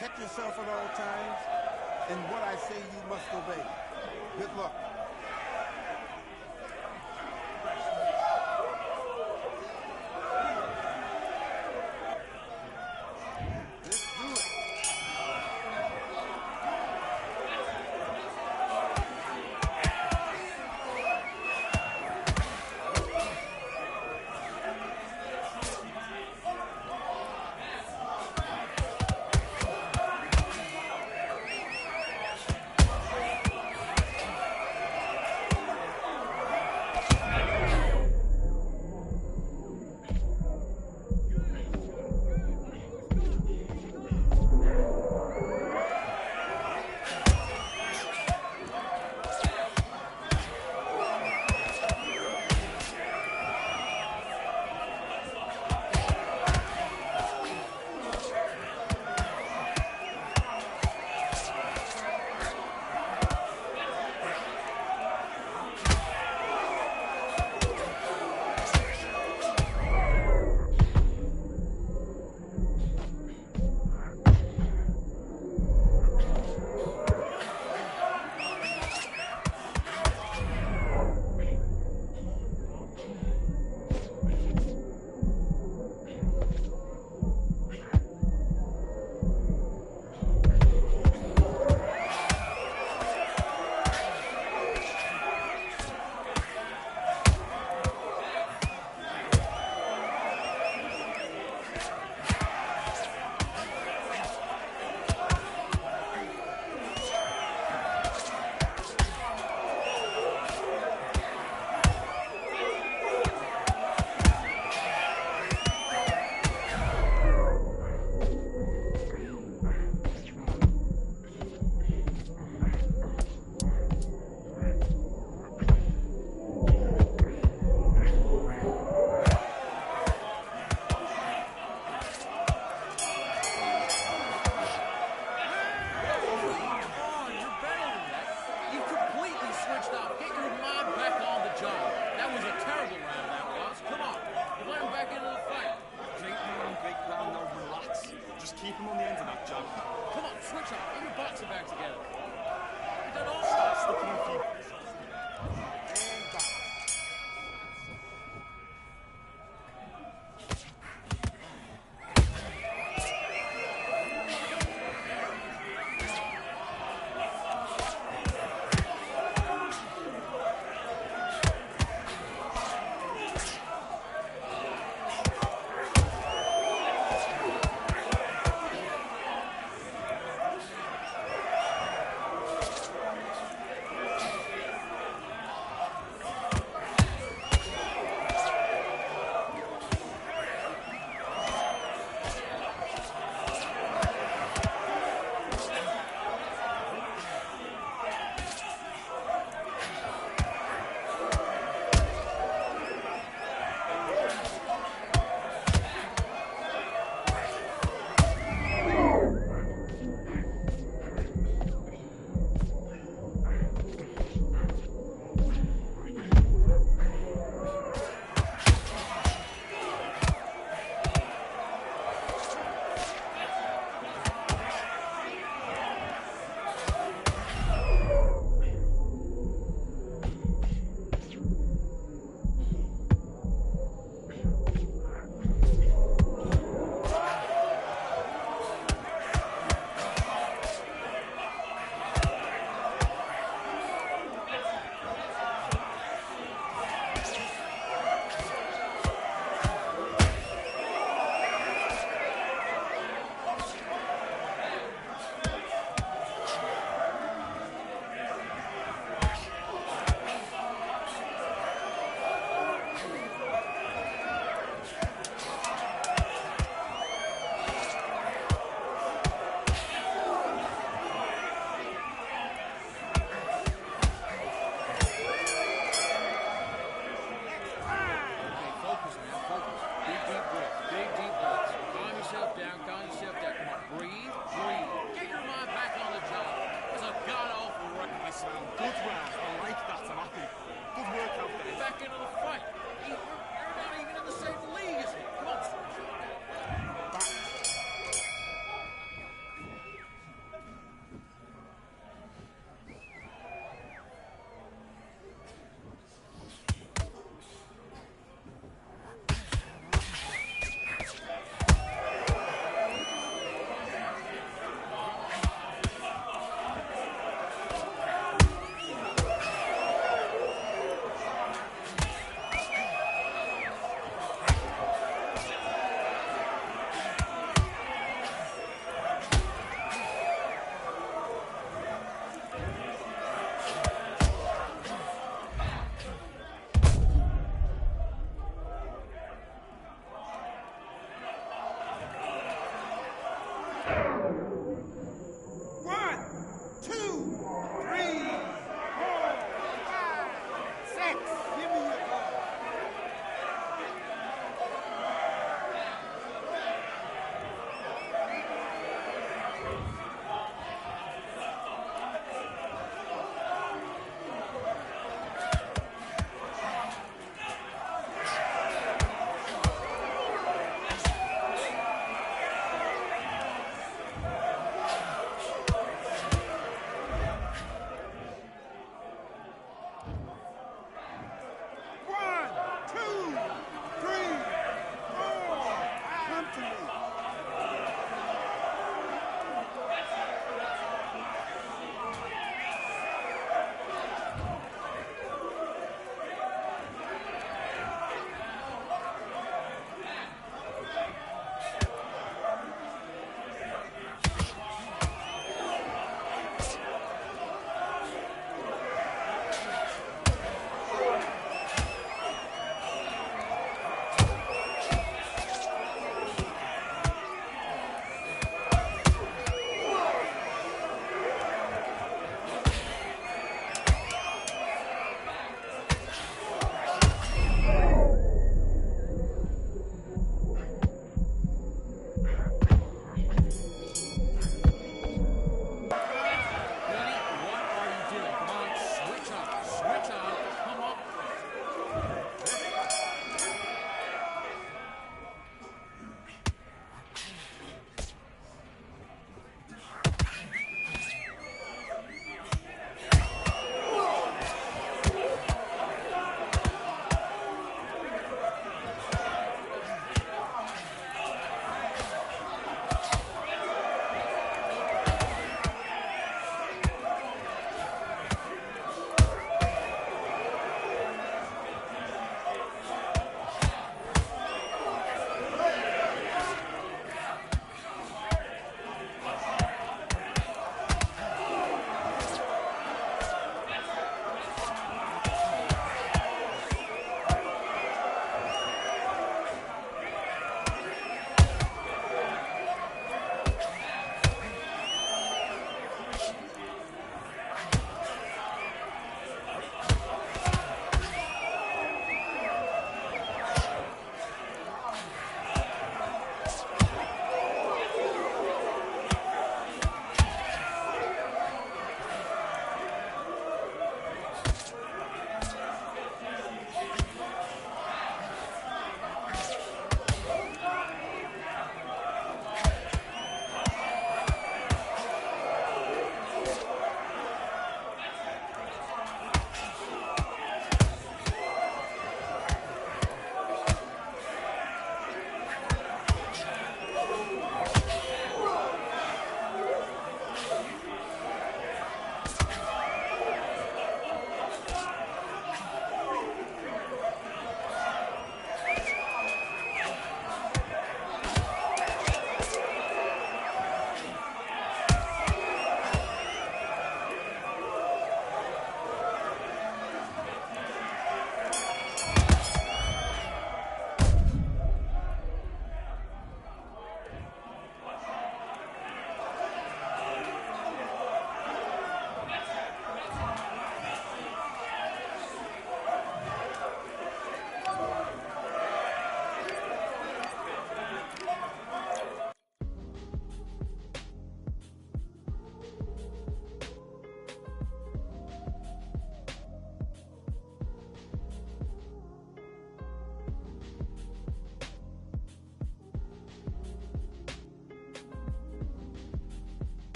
Protect yourself at all times, and what I say you must obey. Good luck. Let's do it.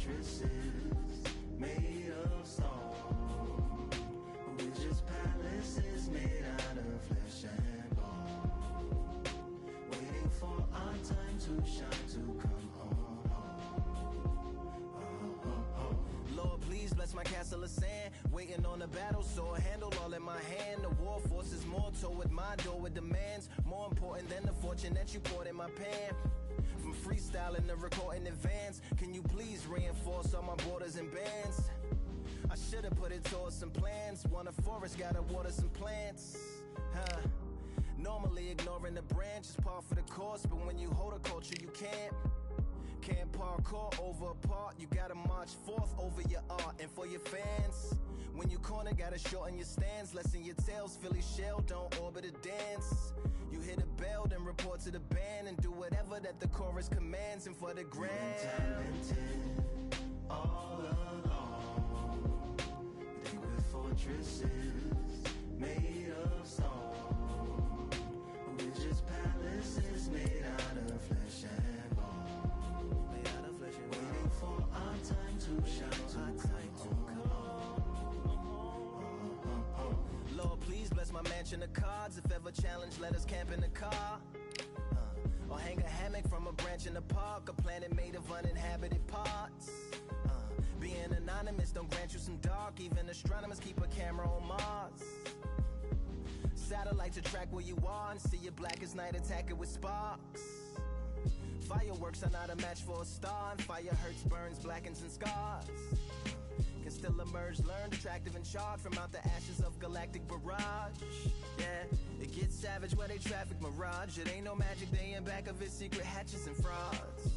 fortresses made of stone. We're just palaces made out of flesh and bone, waiting for our time to shine, to come on home. Lord, please bless my castle of sand, waiting on the battle sword, handle all in my hand. The war forces more toward my door with demands more important than the fortune that you poured in my pan. From freestyling to recording advance, can you please reinforce all my borders and bands? I should've put it towards some plans. Want a forest, gotta water some plants. Normally ignoring the branch is par for the course, but when you hold a culture you can't parkour over a part. You gotta march forth over your art. And for your fans, when you corner, gotta shorten your stance. Lessen your tails, Philly shell, don't orbit a dance. You hit a bell, then report to the band, and do whatever that the chorus commands. And for the grand, talented all along, think with fortresses made of stone. We're just palaces made out of flesh and bone, waiting for our time to shine, to come home. Lord, please bless my mansion of cards. If ever challenged, let us camp in the car. Or hang a hammock from a branch in the park. A planet made of uninhabited parts. Being anonymous don't grant you some dark. Even astronomers keep a camera on Mars. Satellite to track where you are and see your black as night, attack it with sparks. Fireworks are not a match for a star, and fire hurts, burns, blackens, and scars. Can still emerge, learned, attractive and charred from out the ashes of galactic barrage. Yeah, it gets savage where they traffic mirage. It ain't no magic day in back of its secret hatches and frauds.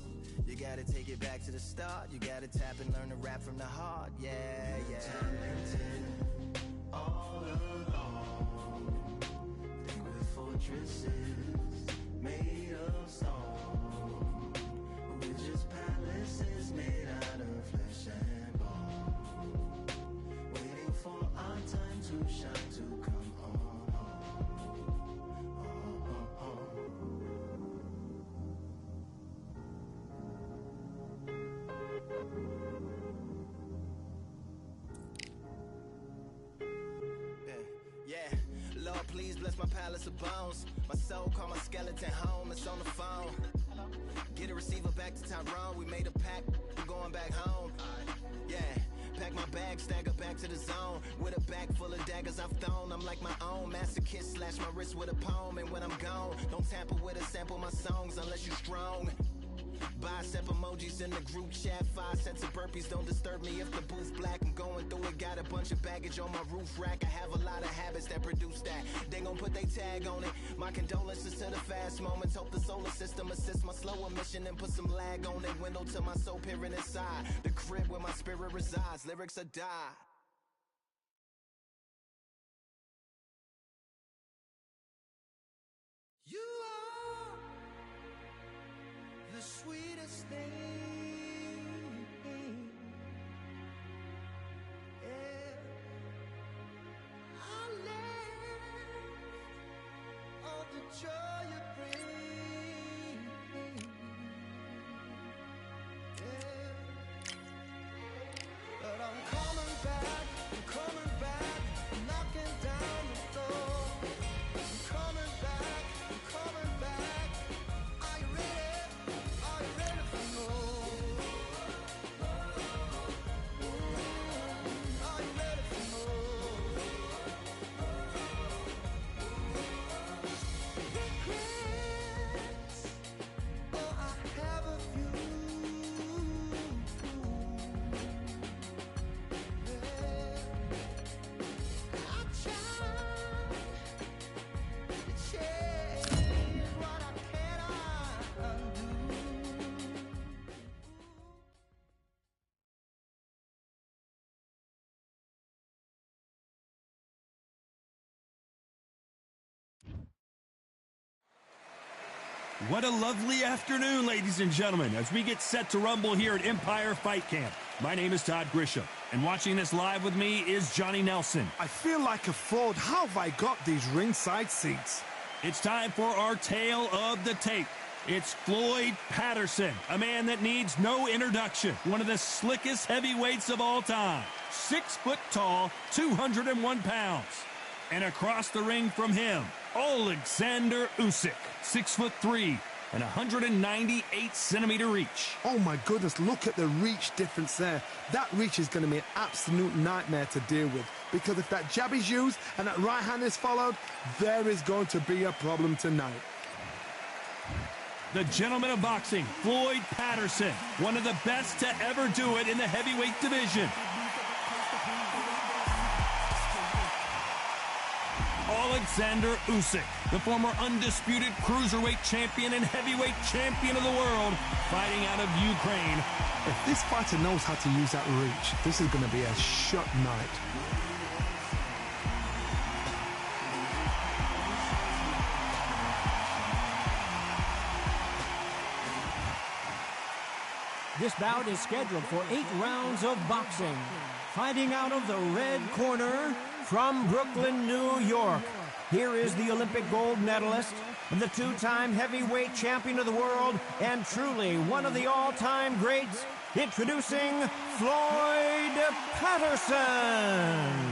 You gotta take it back to the start. You gotta tap and learn to rap from the heart. Yeah, yeah. Talented all along, think with fortresses made of stone. We're just palaces made out of flesh and bone, waiting for our time to shine, to come on Yeah, Lord, please bless my palace of bones. My soul call my skeleton home, it's on the phone. Get a receiver back to Tyrone. We made a pact, I'm going back home. Yeah, pack my bag, stagger back to the zone. With a bag full of daggers I've thrown. I'm like my own masochist, slash my wrist with a poem. And when I'm gone, don't tamper with or sample my songs unless you strong. Bicep emojis in the group chat. 5 sets of burpees, don't disturb me if the booth black. I'm going through it, got a bunch of baggage on my roof rack. I have a lot of habits that produce that. They gon' put they tag on it. My condolences to the fast moments. Hope the solar system assists my slower mission and put some lag on it. Window to my soul peering inside the crib where my spirit resides. Lyrics are die. You are the sweetest thing, yeah. I live all the joy you bring, yeah. But I'm coming back, knocking down the door. I'm coming back. Are you ready for more? Are you ready for more? Regrets, oh, I have a few. I tried to change what I cannot undo. What a lovely afternoon, ladies and gentlemen, as we get set to rumble here at Empire Fight Camp. My name is Todd Grisham, and watching this live with me is Johnny Nelson. I feel like a fraud. How have I got these ringside seats? It's time for our tale of the tape. It's Floyd Patterson, a man that needs no introduction. One of the slickest heavyweights of all time. 6 foot tall, 201 pounds. And across the ring from him, Alexander Usyk, 6'3" and 198-centimeter reach. Oh my goodness, look at the reach difference there. That reach is going to be an absolute nightmare to deal with, because if that jab is used and that right hand is followed, there is going to be a problem tonight. The gentleman of boxing, Floyd Patterson, one of the best to ever do it in the heavyweight division. Alexander Usyk, the former undisputed cruiserweight champion and heavyweight champion of the world, fighting out of Ukraine. If this fighter knows how to use that reach, this is going to be a shut night. This bout is scheduled for 8 rounds of boxing. Fighting out of the red corner from Brooklyn, New York. Here is the Olympic gold medalist, the 2-time heavyweight champion of the world, and truly one of the all-time greats, introducing Floyd Patterson.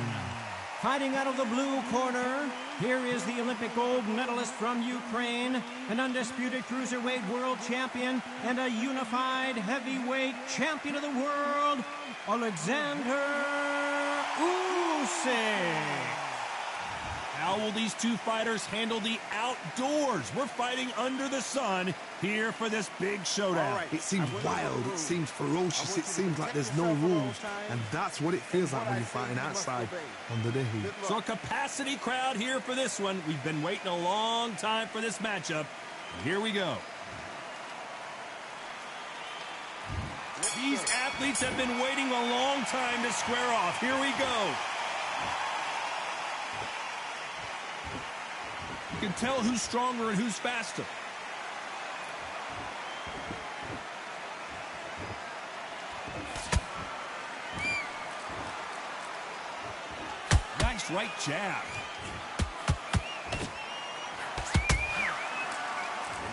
Fighting out of the blue corner, here is the Olympic gold medalist from Ukraine, an undisputed cruiserweight world champion, and a unified heavyweight champion of the world, Alexander Usyk. How will these two fighters handle the outdoors? We're fighting under the sun here for this big showdown. It seems wild, it seems ferocious, it seems like there's no rules, and that's what it feels like when you're fighting outside under the heat. So a capacity crowd here for this one. We've been waiting a long time for this matchup. Here we go. These athletes have been waiting a long time to square off. Here we go. You can tell who's stronger and who's faster. Nice right jab.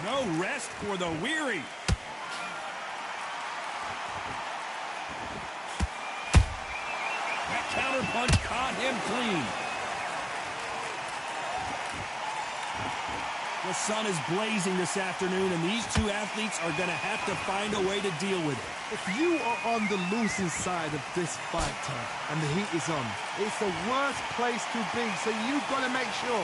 No rest for the weary. That counter punch caught him clean. The sun is blazing this afternoon, and these two athletes are going to have to find a way to deal with it. If you are on the losing side of this fight, Todd, and the heat is on, it's the worst place to be, so you've got to make sure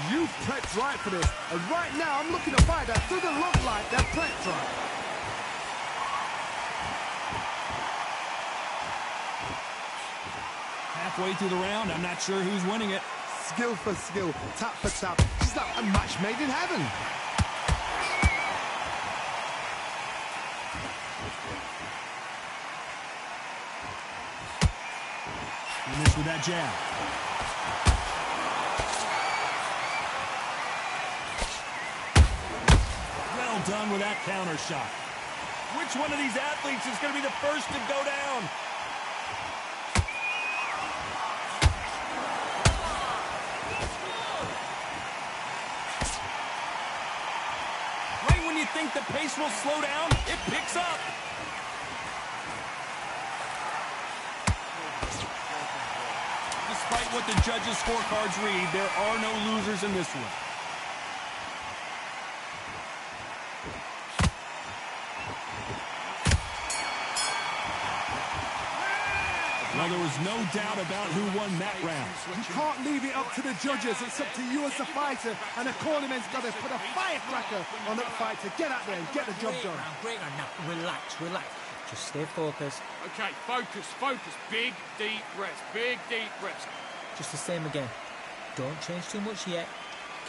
you've prepped right for this. And right now, I'm looking at a fight that doesn't look like they're prepped right. Halfway through the round, I'm not sure who's winning it. Skill for skill, tap for tap. It's like a match made in heaven. Finish with that jab. Well done with that counter shot. Which one of these athletes is going to be the first to go down? You think the pace will slow down? It picks up. Despite what the judges' scorecards read, there are no losers in this one. Well, there was no doubt about who won that round. You can't leave it up to the judges. It's up to you as the fighter, and the cornerman's got to put a firecracker on that fighter. Get out there and get the job done. Great round. Now, relax. Just stay focused. Okay, focus. Big, deep breaths. Big, deep breaths. Just the same again. Don't change too much yet.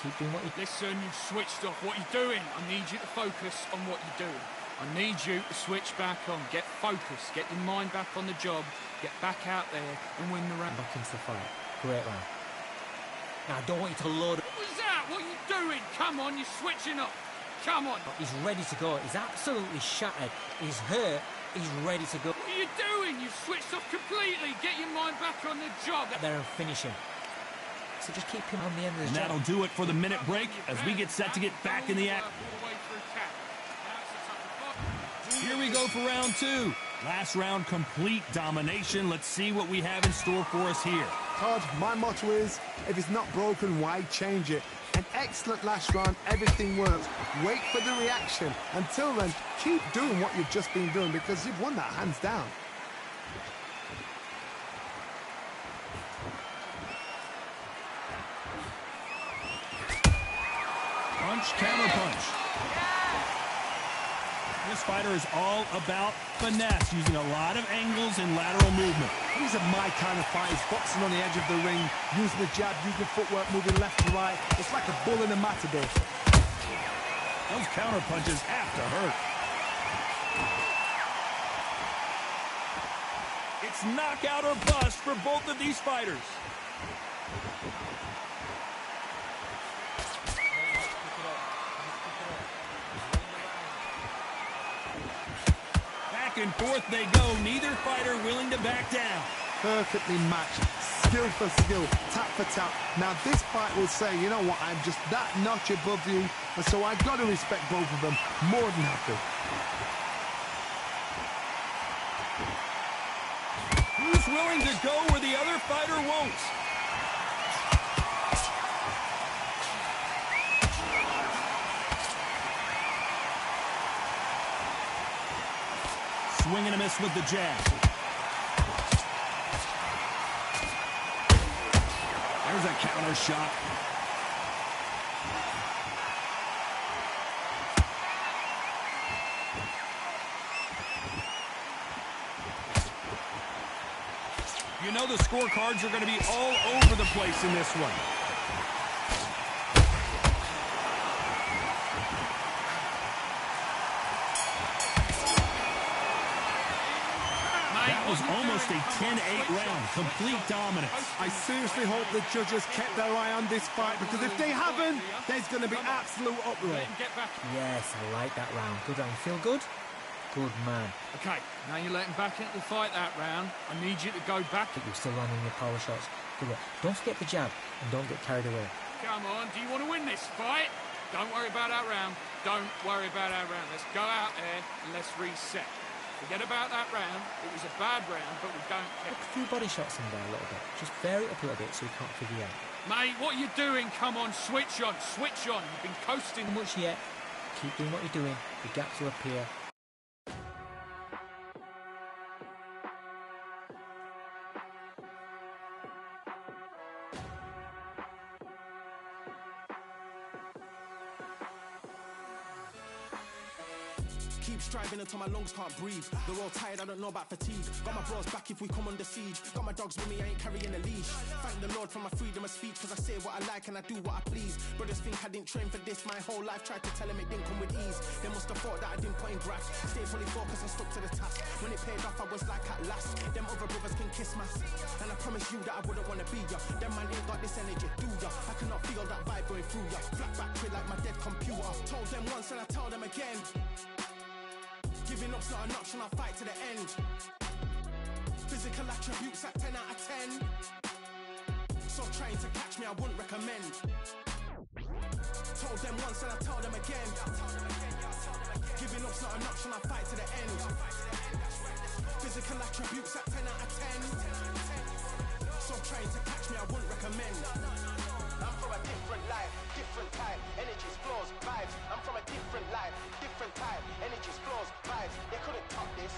Keep doing what you... Listen, you've switched off. What you're doing, I need you to focus on what you're doing. I need you to switch back on. Get focused. Get your mind back on the job. Get back out there and win the round. Back into the fight. Great round. Now, I don't want you to load... What was that? What are you doing? Come on, you're switching up. Come on. He's ready to go. He's absolutely shattered. He's hurt. He's ready to go. What are you doing? You've switched off completely. Get your mind back on the job. There and finish him. So just keep him on the end of the And that'll do it for the minute break as we get set to get back in the act. All the way through tap. here we go for round 2. Last round, complete domination. Let's see what we have in store for us here. Todd, my motto is, if it's not broken, why change it? An excellent last round, everything works. Wait for the reaction. Until then, keep doing what you've just been doing because you've won that hands down. Punch, counter punch. This fighter is all about finesse, using a lot of angles and lateral movement. These are my kind of fighters, boxing on the edge of the ring, using the jab, using footwork, moving left to right. It's like a bull in a matador. Those counter punches have to hurt. It's knockout or bust for both of these fighters. Back and forth they go, neither fighter willing to back down. Perfectly matched, skill for skill, tap for tap. Now this fight will say, you know what, I'm just that notch above you, and so I've got to respect both of them more than happy. Who's willing to go where the other fighter won't? Swing and a miss with the jab. There's a counter shot. You know the scorecards are going to be all over the place in this one. That was almost a 10-8 round, complete dominance. I seriously hope the judges kept their eye on this fight, because if they haven't, there's going to be absolute uproar. Yes, I like that round. Good round. Feel good? Good man. Okay, now you're letting back into the fight that round. I need you to go back. But you're still landing your power shots. Good work. Don't forget the jab and don't get carried away. Come on, do you want to win this fight? Don't worry about that round. Don't worry about that round. Let's go out there and let's reset. Forget about that round. It was a bad round, but we don't care. Put a few body shots in there a little bit. Just vary it up a little bit so you can't figure out. Mate, what are you doing? Come on, switch on, switch on. You've been coasting. Not much yet. Keep doing what you're doing. The gaps will appear. Keep striving until my lungs can't breathe. They're all tired, I don't know about fatigue. Got my bros back if we come under siege. Got my dogs with me, I ain't carrying a leash. Thank the Lord for my freedom of speech, cause I say what I like and I do what I please. Brothers think I didn't train for this my whole life. Tried to tell them it didn't come with ease. They must have thought that I didn't put in graft. Stayed fully focused and stuck to the task. When it paid off, I was like at last. Them other brothers can kiss my ass. And I promise you that I wouldn't wanna be ya. Them man ain't got this energy, do ya? I cannot feel that vibe going through ya. Flat back quit like my dead computer. Told them once and I tell them again. Giving up's not an option, I'll fight to the end. Physical attributes at 10 out of 10. So trying to catch me, I wouldn't recommend. Told them once and I tell them again. Giving up's not an option, I'll fight to the end. Physical attributes at 10 out of 10. So trying to catch me, I wouldn't recommend. I'm from a different life, different type, energies, flows, vibes. I'm from a different life, different type, energies, flows, vibes. They couldn't top this.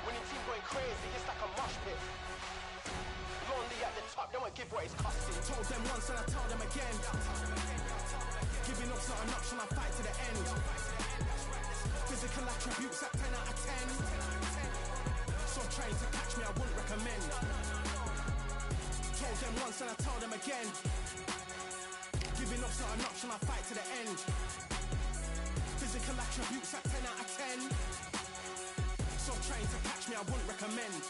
Winning team going crazy, it's like a mosh pit. Lonely at the top, don't give what it's costing. Told them once and I tell them again. Giving up's not an option, I'll fight to the end. Physical attributes at 10 out of 10. So trying to catch me, I wouldn't recommend. Told them once and I tell them again. Giving up's not an option, I'll fight to the end. Physical attributes at 10 out of 10. So trying to catch me, I wouldn't recommend.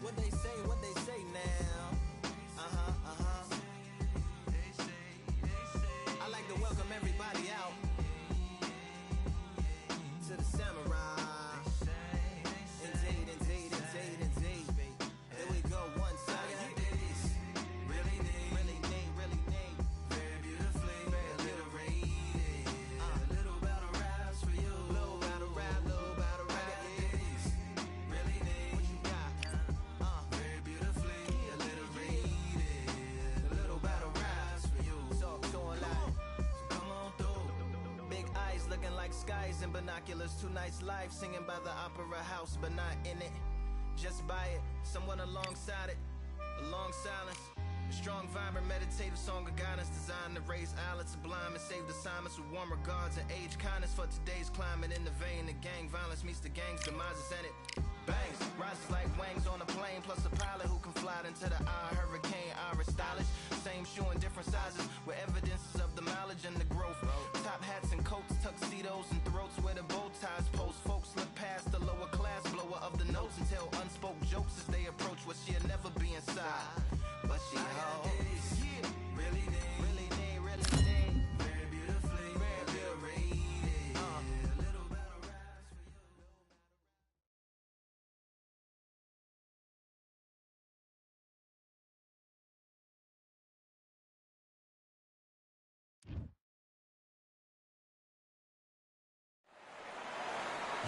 What they say now. I like to welcome everybody out to the Samurai. Indeed. Here we go, one time. skies and binoculars, two nights life, singing by the opera house, but not in it. Just by it, someone alongside it, a long silence. A strong, vibrant, meditative song of guidance designed to raise islands sublime and save the assignments with warm regards and age kindness for today's climate. In the vein of gang violence meets the gang's demises, and it bangs, rises like wings on a plane, plus a pilot who can fly into the eye. Hurricane, Irish stylish, same shoe in different sizes with evidences of the mileage and the growth. Top hats and coats, tuxedos and throats where the bow ties post. Folks look past the lower class blower of the notes and tell unspoke jokes as they approach what she'll never be inside. But she holds, really neat, very beautifully, very curated. A little better rise for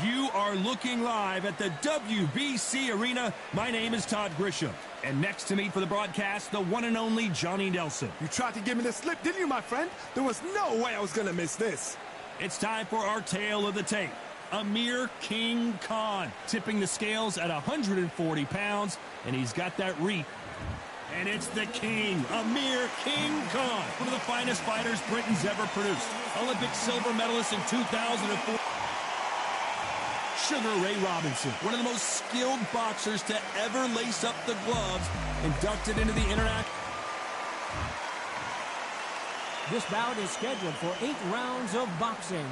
you. You are looking live at the WBC Arena. My name is Todd Grisham. And next to me for the broadcast, the one and only Johnny Nelson. You tried to give me the slip, didn't you, my friend? There was no way I was going to miss this. It's time for our tale of the tape. Amir King Khan, tipping the scales at 140 pounds, and he's got that reap. And it's the king, Amir King Khan, one of the finest fighters Britain's ever produced. Olympic silver medalist in 2004. Sugar Ray Robinson, one of the most skilled boxers to ever lace up the gloves, inducted into the international. This bout is scheduled for 8 rounds of boxing.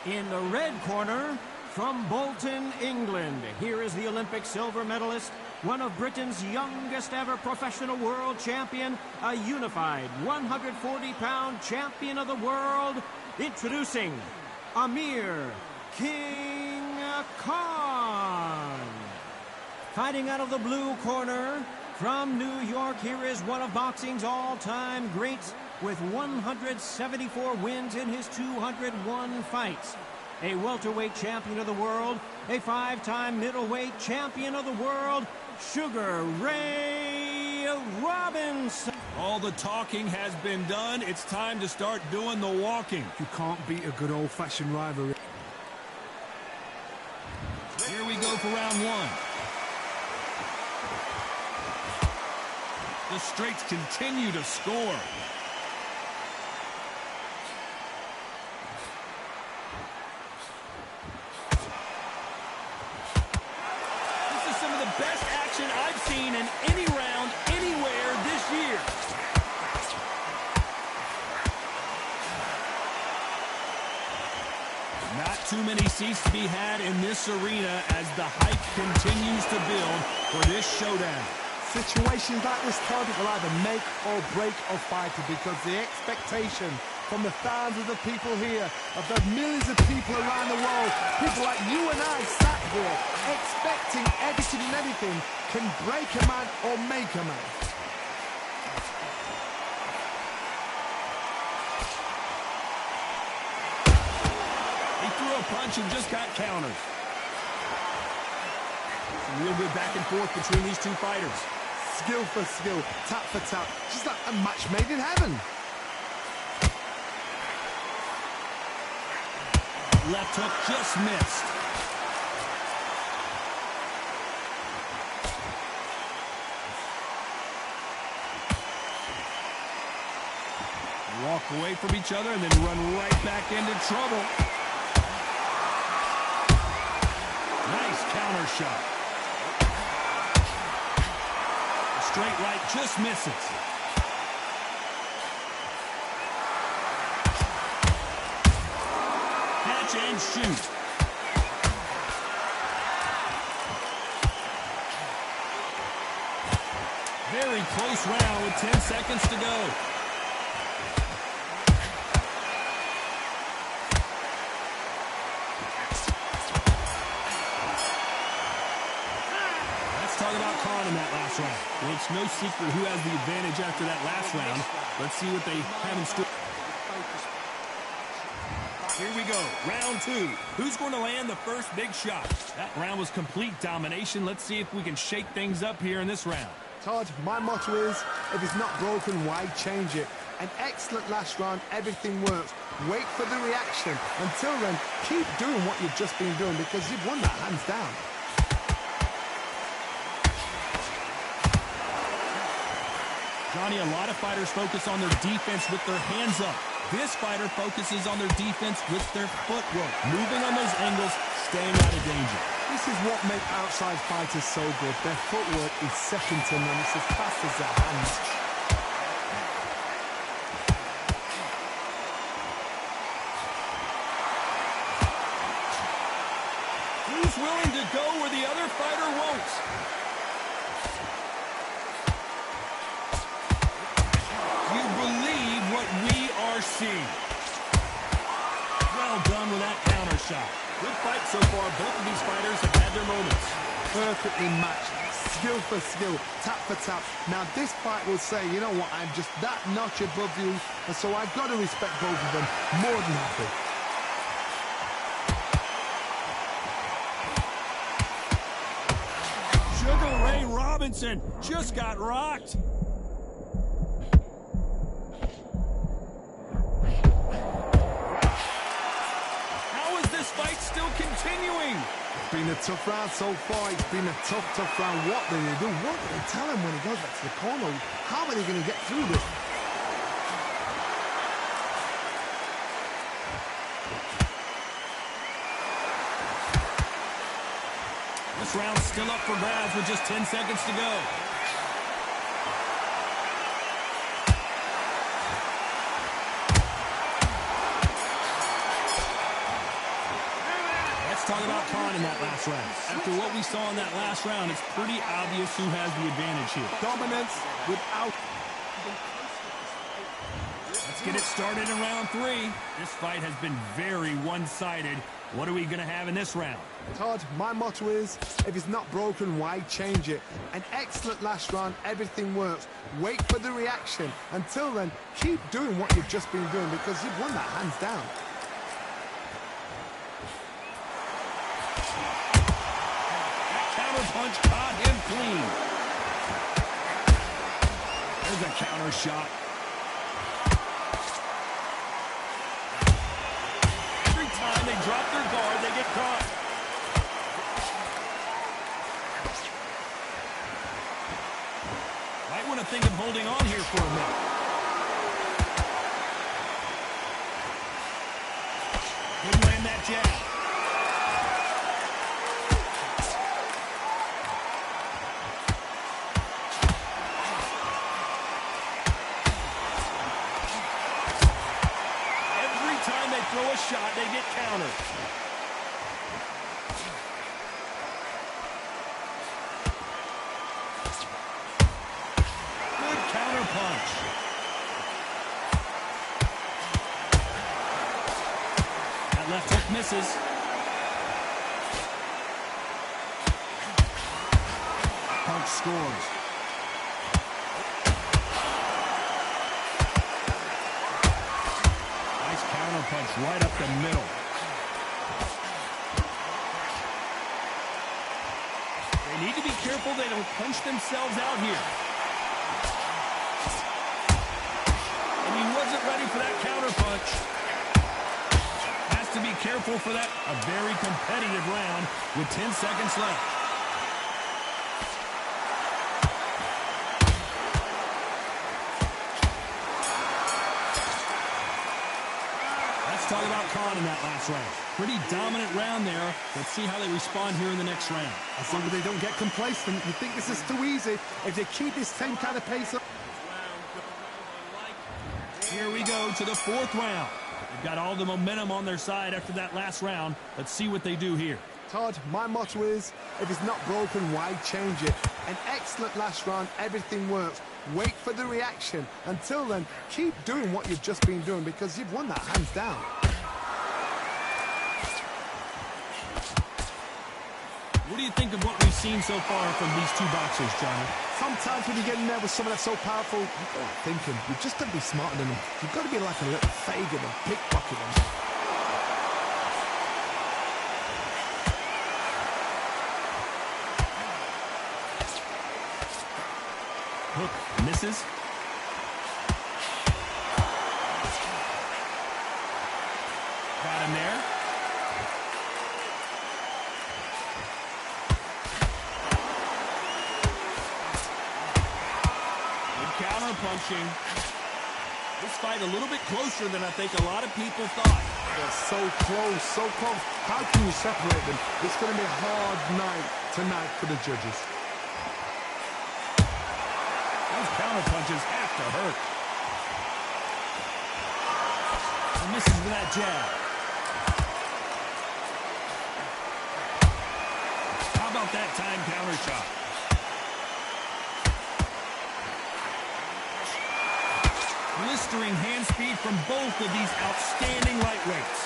In the red corner, from Bolton, England, here is the Olympic silver medalist, one of Britain's youngest ever professional world champion, a unified 140-pound champion of the world, introducing Amir King Khan. Fighting out of the blue corner, from New York, here is one of boxing's all-time greats with 174 wins in his 201 fights. A welterweight champion of the world, a 5-time middleweight champion of the world, Sugar Ray Robinson. All the talking has been done. It's time to start doing the walking. You can't beat a good old-fashioned rivalry. Here we go for round one. The straights continue to score. This is some of the best action I've seen in any round anywhere this year. Not too many seats to be had in this arena as the hype continues to build for this showdown. Situations like this, Todd, will either make or break a fighter because the expectation from the thousands of people here, of the millions of people around the world, people like you and I sat here expecting everything and anything, can break a man or make a man. A punch and just got counters. Some real good back and forth between these two fighters. Skill for skill, tap for tap, just like a match made in heaven. Left hook just missed. Walk away from each other and then run right back into trouble. Nice counter shot. The straight right just misses. Catch and shoot. Very close round with 10 seconds to go. Talk about Khan in that last round. Well, it's no secret who has the advantage after that last round. Let's see what they have in store. Here we go, round two. Who's going to land the first big shot? That round was complete domination. Let's see if we can shake things up here in this round. Todd, my motto is, if it's not broken, why change it? An excellent last round, everything works. Wait for the reaction. Until then, keep doing what you've just been doing because you've won that hands down. Johnny, a lot of fighters focus on their defense with their hands up. This fighter focuses on their defense with their footwork, moving on those angles, staying out of danger. This is what makes outside fighters so good. Their footwork is second to none. It's as fast as their hands. Who's willing to go where the other fighter won't? You believe what we are seeing. Well done with that counter shot. Good fight so far. Both of these fighters have had their moments. Perfectly matched. Skill for skill. Tap for tap. Now this fight will say, you know what, I'm just that notch above you. And so I've got to respect both of them. More than happy. Sugar Ray Robinson just got rocked. How is this fight still continuing? It's been a tough round so far. It's been a tough round. What do they do? What do they tell him when he goes back to the corner? How are they going to get through this? This round's still up for grabs with just 10 seconds to go. Let's talk about Khan in that last round. After what we saw in that last round, it's pretty obvious who has the advantage here. Dominance without... Let's get it started in round 3. This fight has been very one-sided. What are we going to have in this round? Todd, my motto is, if it's not broken, why change it? An excellent last round, everything works. Wait for the reaction. Until then, keep doing what you've just been doing because you've won that hands down. That counter punch caught him clean. There's a counter shot. Every time they drop their guard, they get caught. Might want to think of holding on here for a minute. Couldn't land that jab. Every time they throw a shot, they get countered. Good counter punch. That left hook misses. Punch scores. Nice counter punch right up the middle. They need to be careful they don't punch themselves out here. And he wasn't ready for that counter punch. Has to be careful for that. A very competitive round with 10 seconds left. Let's talk about Khan in that last round. Pretty dominant round there. Let's see how they respond here in the next round. As long as they don't get complacent, you think this is too easy. If they keep this same kind of pace up... Here we go to the 4th round. They've got all the momentum on their side after that last round. Let's see what they do here. Todd, my motto is, if it's not broken, why change it? An excellent last round, everything works. Wait for the reaction. Until then, keep doing what you've just been doing because you've won that hands down. What do you think of what we've seen so far from these two boxers, Johnny? Sometimes when you get in there with someone that's so powerful, you've got to think him. You've just got to be smarter than him. You've got to be like a little Fagin and pickpocket him. Hook misses. counter-punching. This fight a little bit closer than I think a lot of people thought. They're so close, so close. How can you separate them? It's going to be a hard night tonight for the judges. Those counter-punches have to hurt. And misses with that jab. How about that time counter shot? Blistering hand speed from both of these outstanding lightweights.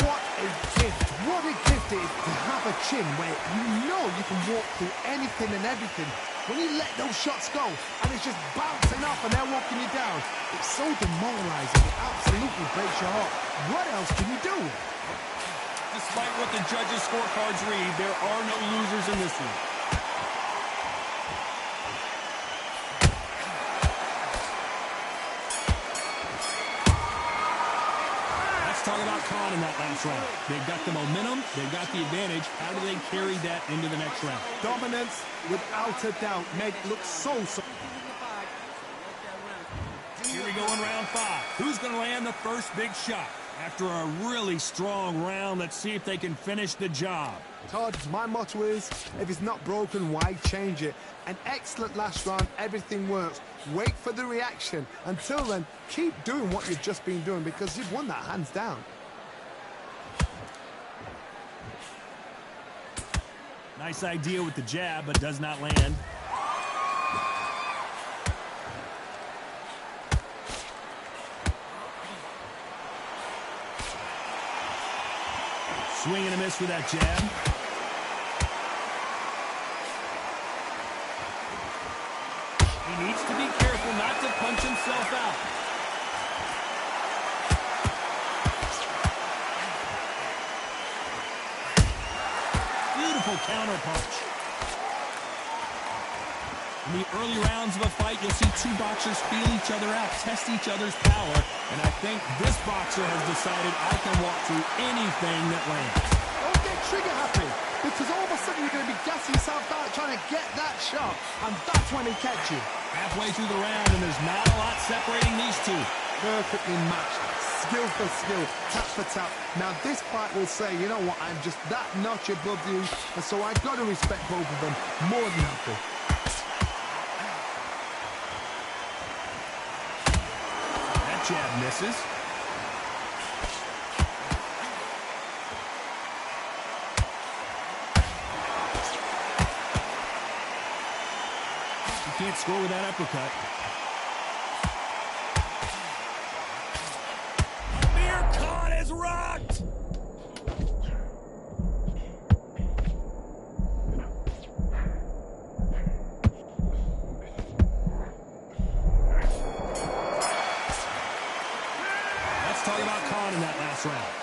What a gift. What a gift it is to have a chin where you know you can walk through anything and everything. When you let those shots go and it's just bouncing off and they're walking you down, it's so demoralizing. It absolutely breaks your heart. What else can you do? Despite what the judges' scorecards read, there are no losers in this one. Talk about Khan in that last round. They've got the momentum, they've got the advantage. How do they carry that into the next round? Dominance, without a doubt, make it look so... Here we go in round 5. Who's going to land the first big shot? After a really strong round, let's see if they can finish the job. Todd, my motto is, if it's not broken, why change it? An excellent last round, everything works. Wait for the reaction. Until then, keep doing what you've just been doing because you've won that hands down. Nice idea with the jab, but does not land. Swing and a miss with that jab. He needs to be careful not to punch himself out. Beautiful counter punch. In the early rounds of a fight, you'll see two boxers feel each other out, test each other's power, and I think this boxer has decided I can walk through anything that lands. Don't get trigger happy, because all of a sudden you're going to be gassing yourself out trying to get that shot, and that's when he catch you. Halfway through the round, and there's not a lot separating these two. Perfectly matched, skill for skill, tap for tap. Now this fight will say, you know what, I'm just that notch above you, and so I've got to respect both of them more than happy. That jab misses. You can't score with that uppercut. Amir Khan is rocked! Let's talk about Khan in that last round.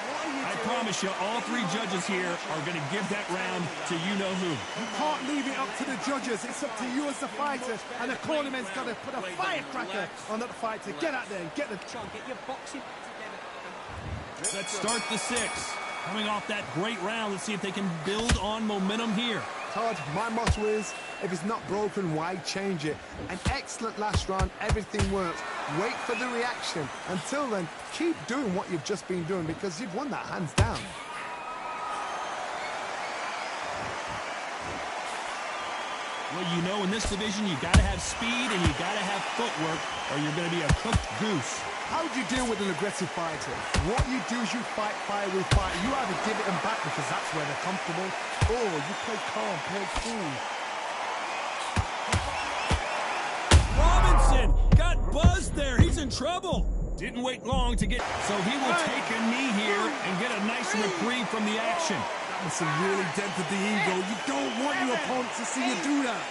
I promise you, all three judges here are going to give that round to you-know-who. You can't leave it up to the judges. It's up to you as the fighter, and the cornerman's got to put a firecracker on that fight to get out there and get the... Get your boxing together. Let's start the 6th. Coming off that great round, let's see if they can build on momentum here. Todd, my motto is, if it's not broken, why change it? An excellent last round, everything works. Wait for the reaction. Until then, keep doing what you've just been doing because you've won that hands down. Well, you know, in this division, you got to have speed and you got to have footwork, or you're going to be a cooked goose. How do you deal with an aggressive fighter? What you do is you fight fire with fire. You either give it them back because that's where they're comfortable, or you play calm, play cool. Robinson got buzzed there. He's in trouble. Didn't wait long to get... So he will take a knee here and get a nice reprieve from the action. That must have really dented the ego. You don't want your opponent to see you do that.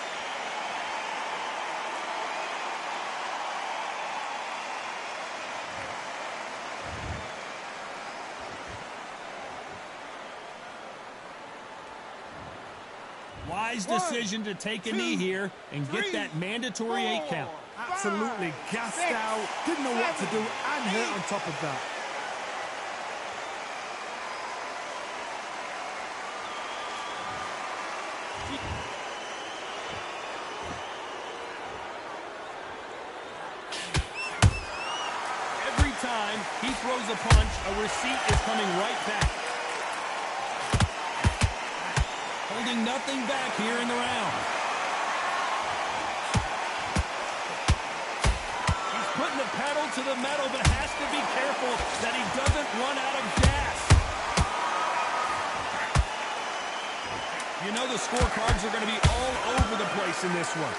Wise decision to take a knee here and get that mandatory 8 count. Absolutely gassed out, didn't know what to do, and hurt on top of that. throws a punch, a receipt is coming right back. Holding nothing back here in the round. He's putting the pedal to the metal, but has to be careful that he doesn't run out of gas. You know the scorecards are going to be all over the place in this one.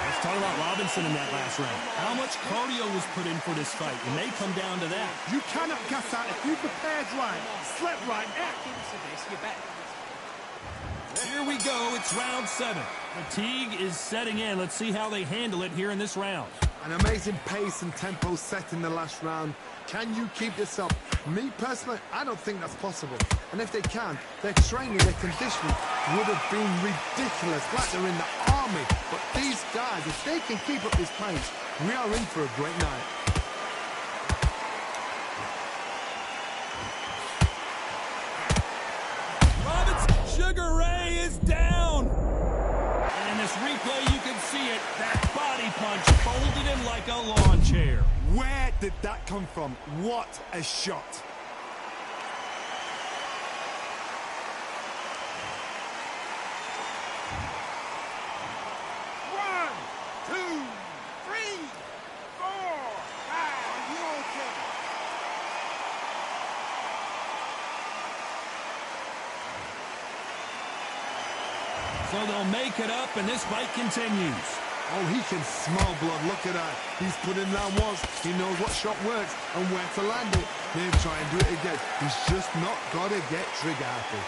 Let's talk about Robinson in that last round. How much cardio was put in for this fight? It may come down to that. You cannot gas out if you prepared right, slept right. Here we go. It's round 7. Fatigue is setting in. Let's see how they handle it here in this round. An amazing pace and tempo set in the last round. Can you keep this up? Me, personally, I don't think that's possible. And if they can, their training, their conditioning would have been ridiculous, like they're in the army. But these guys, if they can keep up this pace, we are in for a great night. Sugar Ray is down. And in this replay, you can see it. That body punch folded him like a lawn chair. Where did that come from? What a shot. One, two, three, four, five. Are you okay? So they'll make it up, and this fight continues. Oh, he can smell blood. Look at that. He's put him down once. He knows what shot works and where to land it. Then try and do it again. He's just not got to get trigger happy.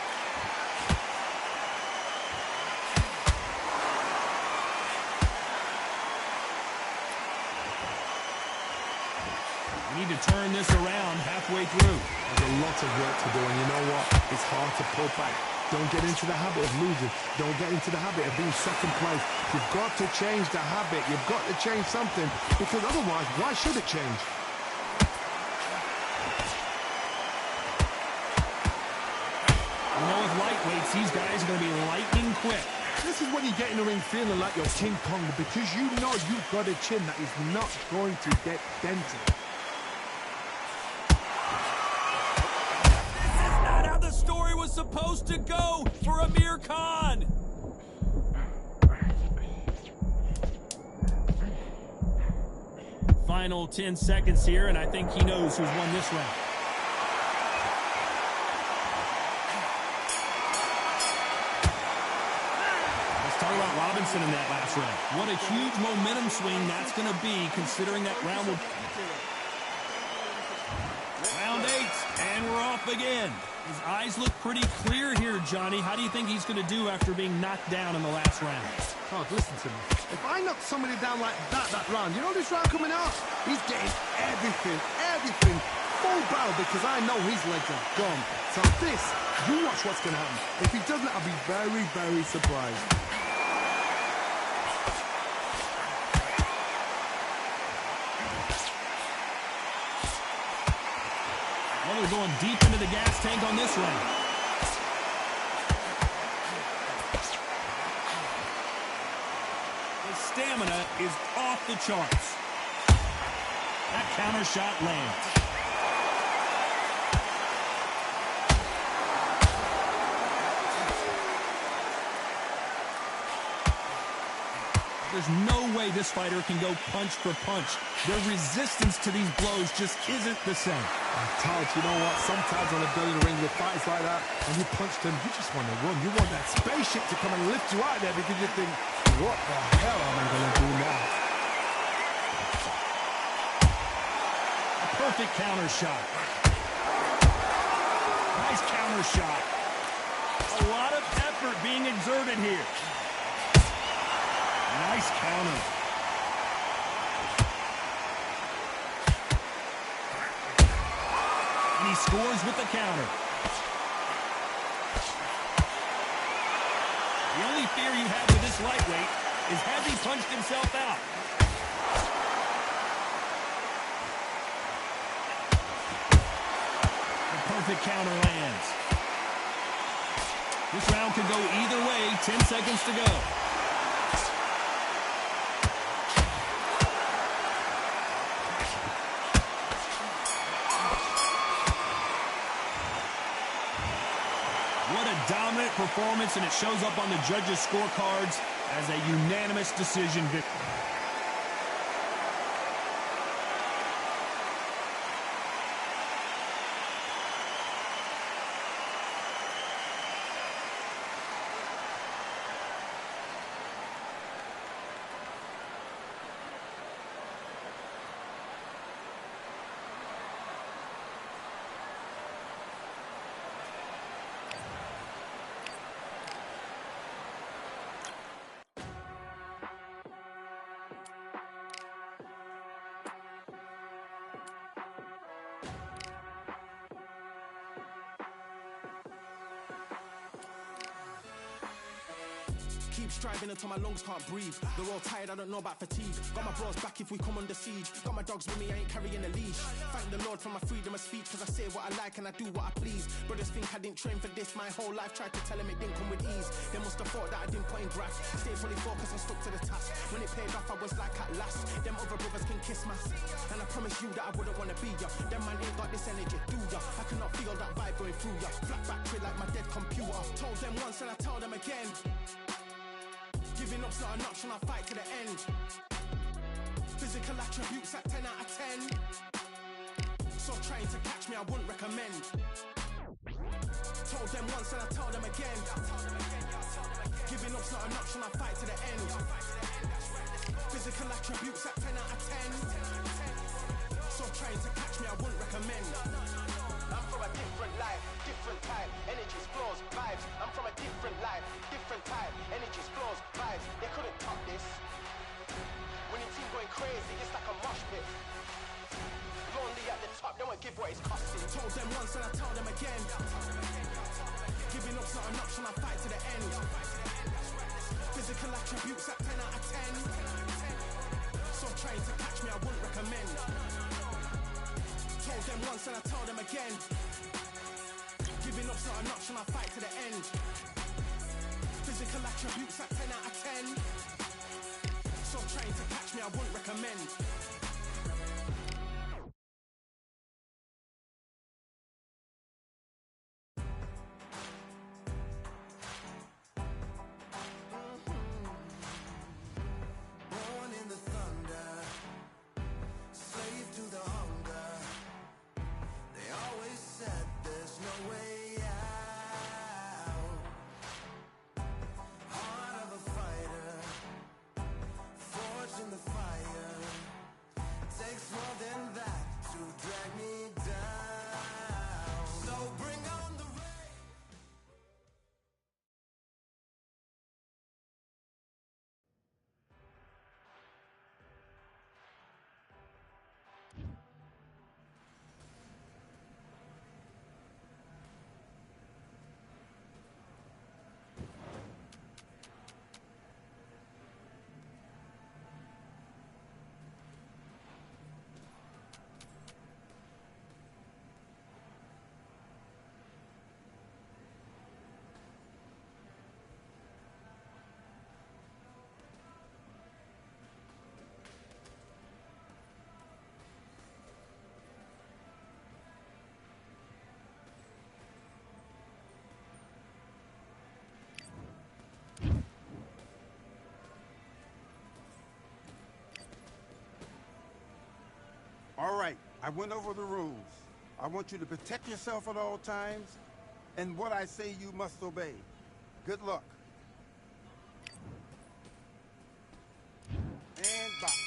We need to turn this around halfway through. There's a lot of work to do, and you know what? It's hard to pull back. Don't get into the habit of losing. Don't get into the habit of being second place. You've got to change the habit. You've got to change something, because otherwise, why should it change? You know, with lightweights, these guys are going to be lightning quick. This is when you get in the ring feeling like you're King Kong, because you know you've got a chin that is not going to get dented. Supposed to go for Amir Khan. Final 10 seconds here, and I think he knows who's won this round. Let's talk about Robinson in that last round. What a huge momentum swing that's going to be, considering that round will... Round 8, and we're off again. His eyes look pretty clear here, Johnny. How do you think he's going to do after being knocked down in the last round? Oh, listen to me. If I knock somebody down like that round, you know this round coming out? He's getting everything, full barrel, because I know his legs are gone. So this, you watch what's going to happen. If he doesn't, I'll be very, very surprised. Well, they're going deep into the gas tank on this round. His stamina is off the charts. That counter shot lands. There's no way this fighter can go punch for punch. Their resistance to these blows just isn't the same. Todd, you know what? Sometimes on a building ring with fights like that, and you punch them, you just want to run. You want that spaceship to come and lift you out there, because you think, what the hell am I going to do now? A perfect counter shot. Nice counter shot. A lot of effort being exerted here. Nice counter. And he scores with the counter. The only fear you have with this lightweight is, has he punched himself out? The perfect counter lands. This round could go either way. 10 seconds to go. What a dominant performance, and it shows up on the judges' scorecards as a unanimous decision victory. Keep striving until my lungs can't breathe. They're all tired, I don't know about fatigue. Got my bros back if we come under siege. Got my dogs with me, I ain't carrying a leash. Thank the Lord for my freedom of speech, cause I say what I like and I do what I please. Brothers think I didn't train for this my whole life. Tried to tell them it didn't come with ease. They must have thought that I didn't put in graft. Stayed fully focused and stuck to the task. When it paid off, I was like at last. Them other brothers can kiss my. And I promise you that I wouldn't wanna be ya. Them man ain't got this energy, do ya? I cannot feel that vibe going through ya. Flat battery like my dead computer. Told them once and I tell them again. Giving up's not an option, I fight to the end. Physical attributes at 10 out of 10. So trying to catch me, I wouldn't recommend. Told them once and I tell them again. Giving up's not an option, I fight to the end. Physical attributes at 10 out of 10. So trying to catch me, I wouldn't recommend. I'm from a different life, different type. Energies, flows, vibes. I'm from a different life, different type. Energies, flows, vibes. They couldn't top this. When your team going crazy, it's like a mosh pit. Lonely at the top, they won't give what it's costing. Told them once and I tell them again. Giving up's not an option, I fight to the end. Physical attributes at 10 out of 10. So trying to catch me, I wouldn't recommend. Told them once and I tell them again. Giving up's not an option, I fight to the end. Physical attributes at 10 out of 10. So trying to catch me, I wouldn't recommend. Born in the thunder, slave to the hunger. They always said there's no way out. Heart of a fighter, forged in the fire. Takes more than that to drag me down. So bring on the rain. All right, I went over the rules. I want you to protect yourself at all times, and what I say you must obey. Good luck. And box.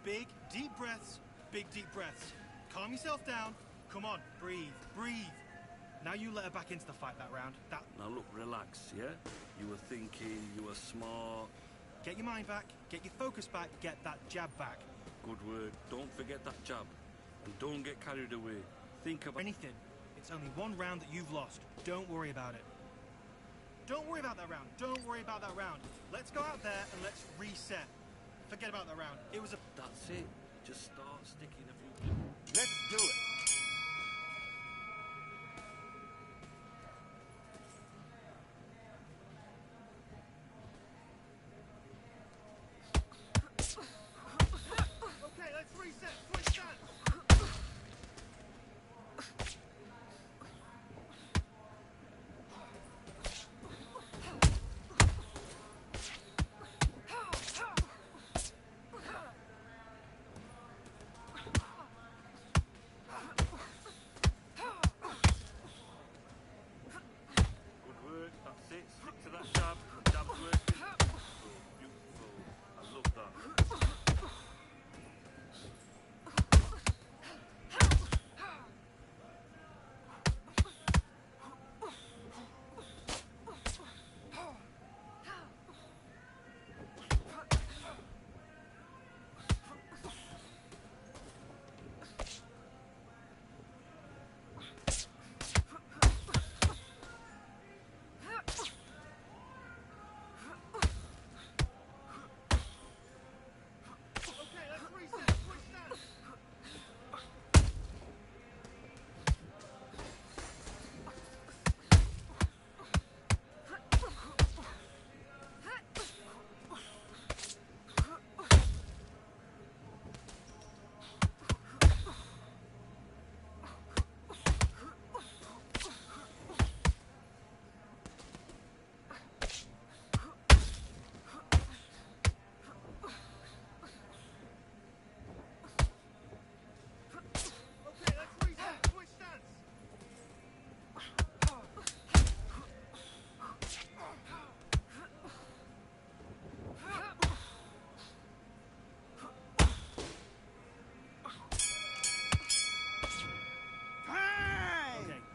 Big, deep breaths. Big, deep breaths. Calm yourself down. Come on, breathe, breathe. Now you let her back into the fight that round. Now look, relax, yeah? You were thinking, you were smart. Get your mind back, get your focus back, get that jab back. Good work. Don't forget that jab. And don't get carried away. Think about anything. It's only one round that you've lost. Don't worry about it. Don't worry about that round. Don't worry about that round. Let's go out there and let's reset. Forget about that round. It was a... That's it. Just start sticking a few... Let's do it. Okay, let's reset. Switch stance.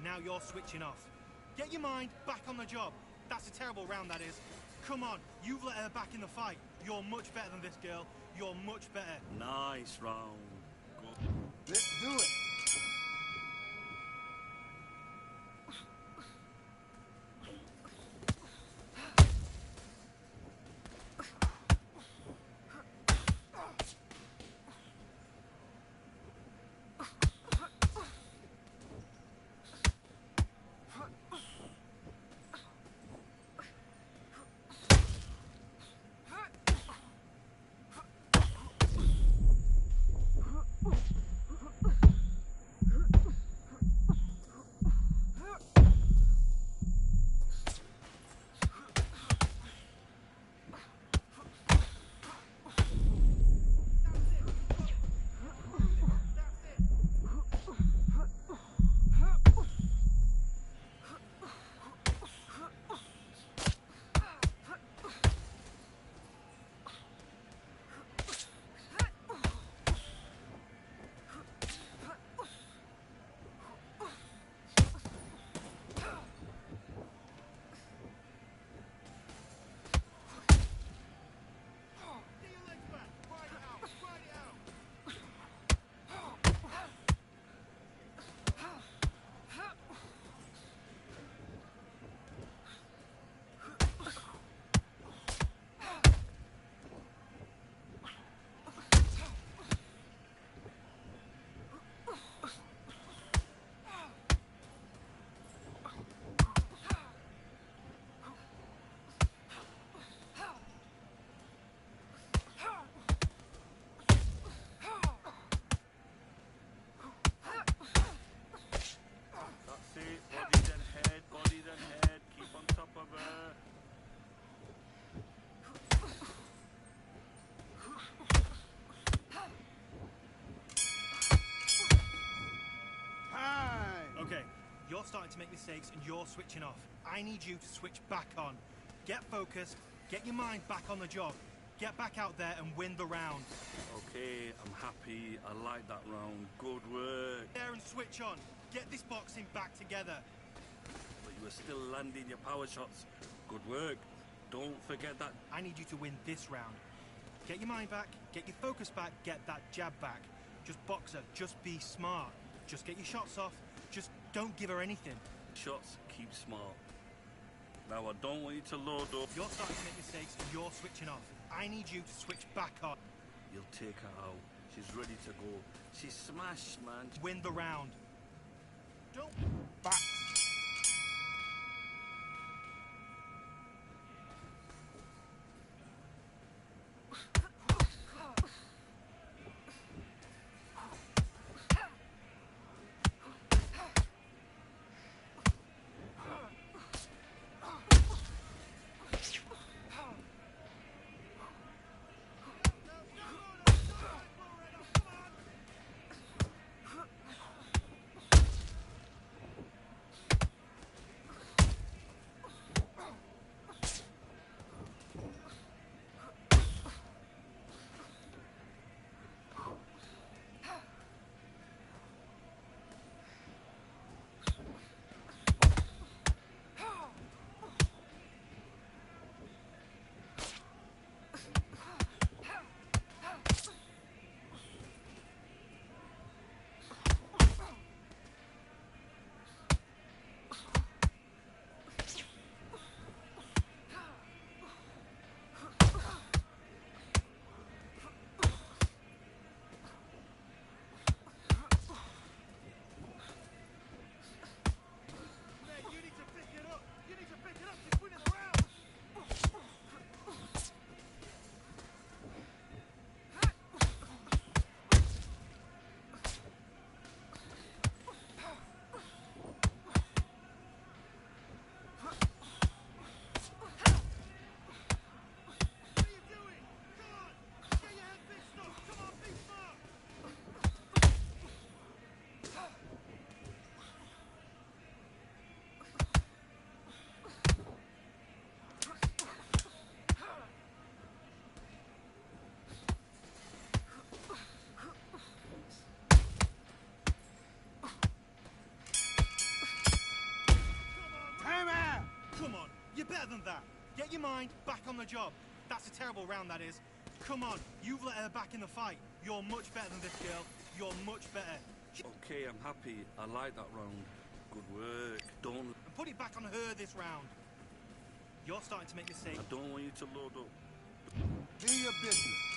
Now you're switching off. Get your mind back on the job. That's a terrible round, that is. Come on, you've let her back in the fight. You're much better than this girl. You're much better. Nice round. Go. Let's do it. You're starting to make mistakes and you're switching off. I need you to switch back on. Get focused, get your mind back on the job. Get back out there and win the round. Okay. Okay, I'm happy. I like that round. Good work. There and switch on. Get this boxing back together. But you were still landing your power shots. Good work. Don't forget that. I need you to win this round. Get your mind back, get your focus back, get that jab back. Just box her, just be smart. Just get your shots off, just don't give her anything. Shots, keep smart. Now I don't want you to load up. You're starting to make mistakes, you're switching off. I need you to switch back on. You'll take her out. She's ready to go. She's smashed, man. Win the round. Don't... Box. You're better than that. Get your mind back on the job. That's a terrible round, that is. Come on, you've let her back in the fight. You're much better than this girl. You're much better. Okay, I'm happy. I like that round. Good work. Don't... And put it back on her this round. You're starting to make mistakes. I don't want you to load up. Do your business.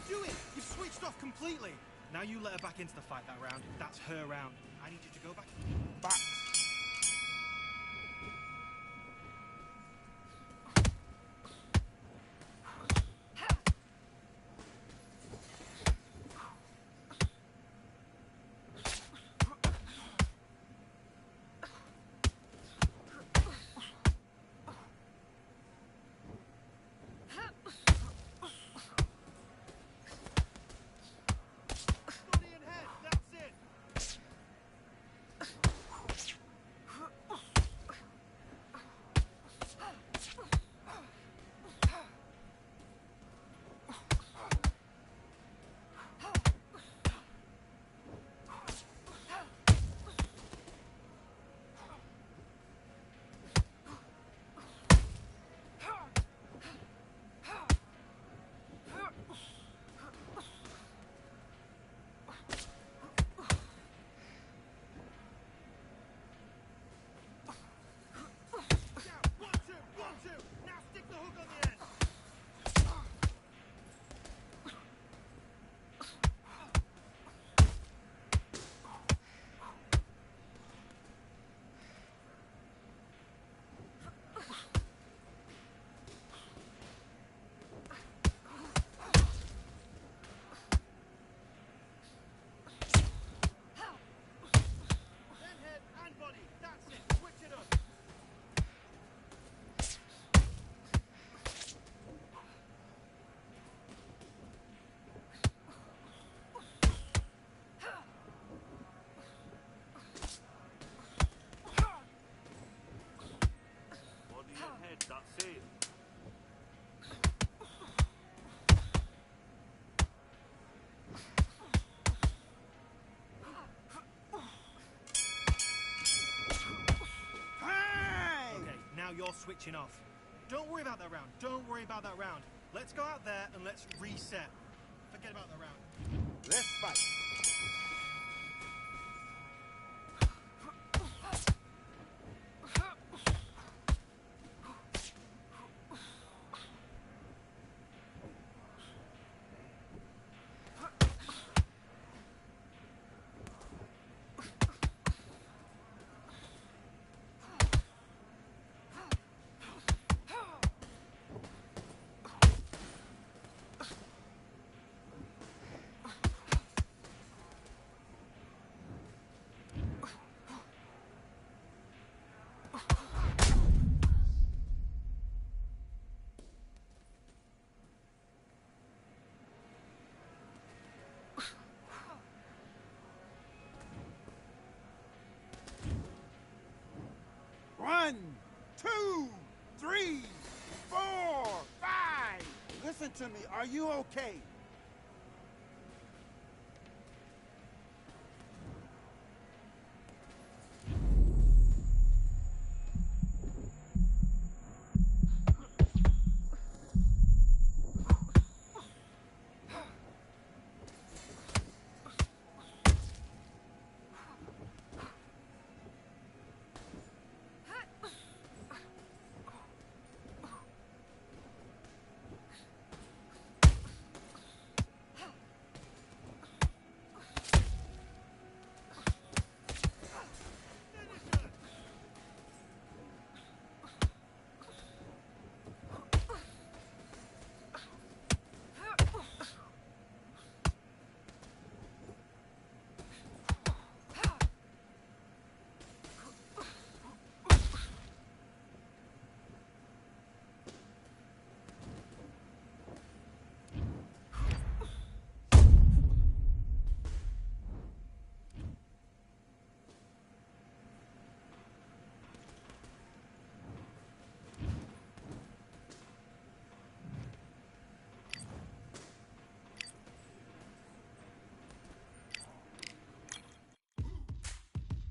doing? You've switched off completely. Now you let her back into the fight that round. That's her round. I need you to go back. Box. Body and head. That's it. Yeah, 1, 2, 1, 2. Now stick the hook on the end. Then head and body. That's it. Switch it up. Body and head, that's it. Time! Okay, now you're switching off. Don't worry about that round. Don't worry about that round. Let's go out there and let's reset. Forget about the round. Let's fight. One, two, three, 4, 5. Listen to me. Are you okay?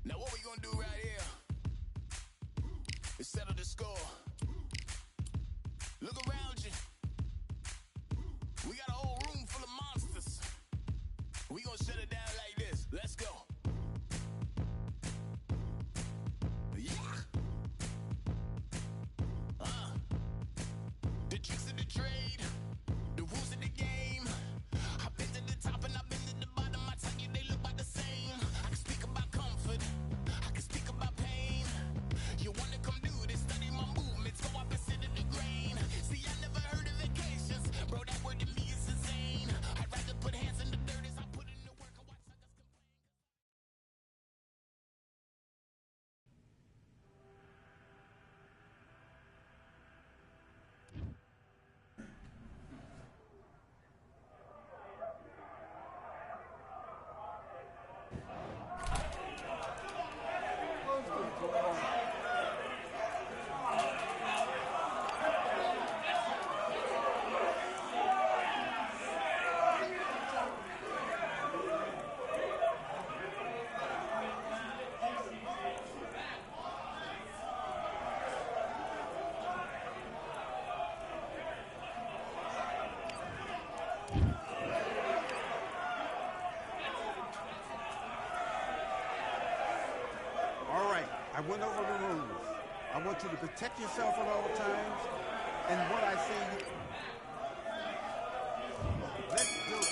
Now what we gonna do right here is settle the score. Look around you. We got a whole room full of monsters. We gonna shut it down like this. Let's go. Yeah. The tricks of the trade, the rules of the game. All right, I went over the rules. I want you to protect yourself at all times. And what I say, let's do it.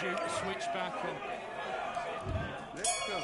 You to switch back on. Let's go.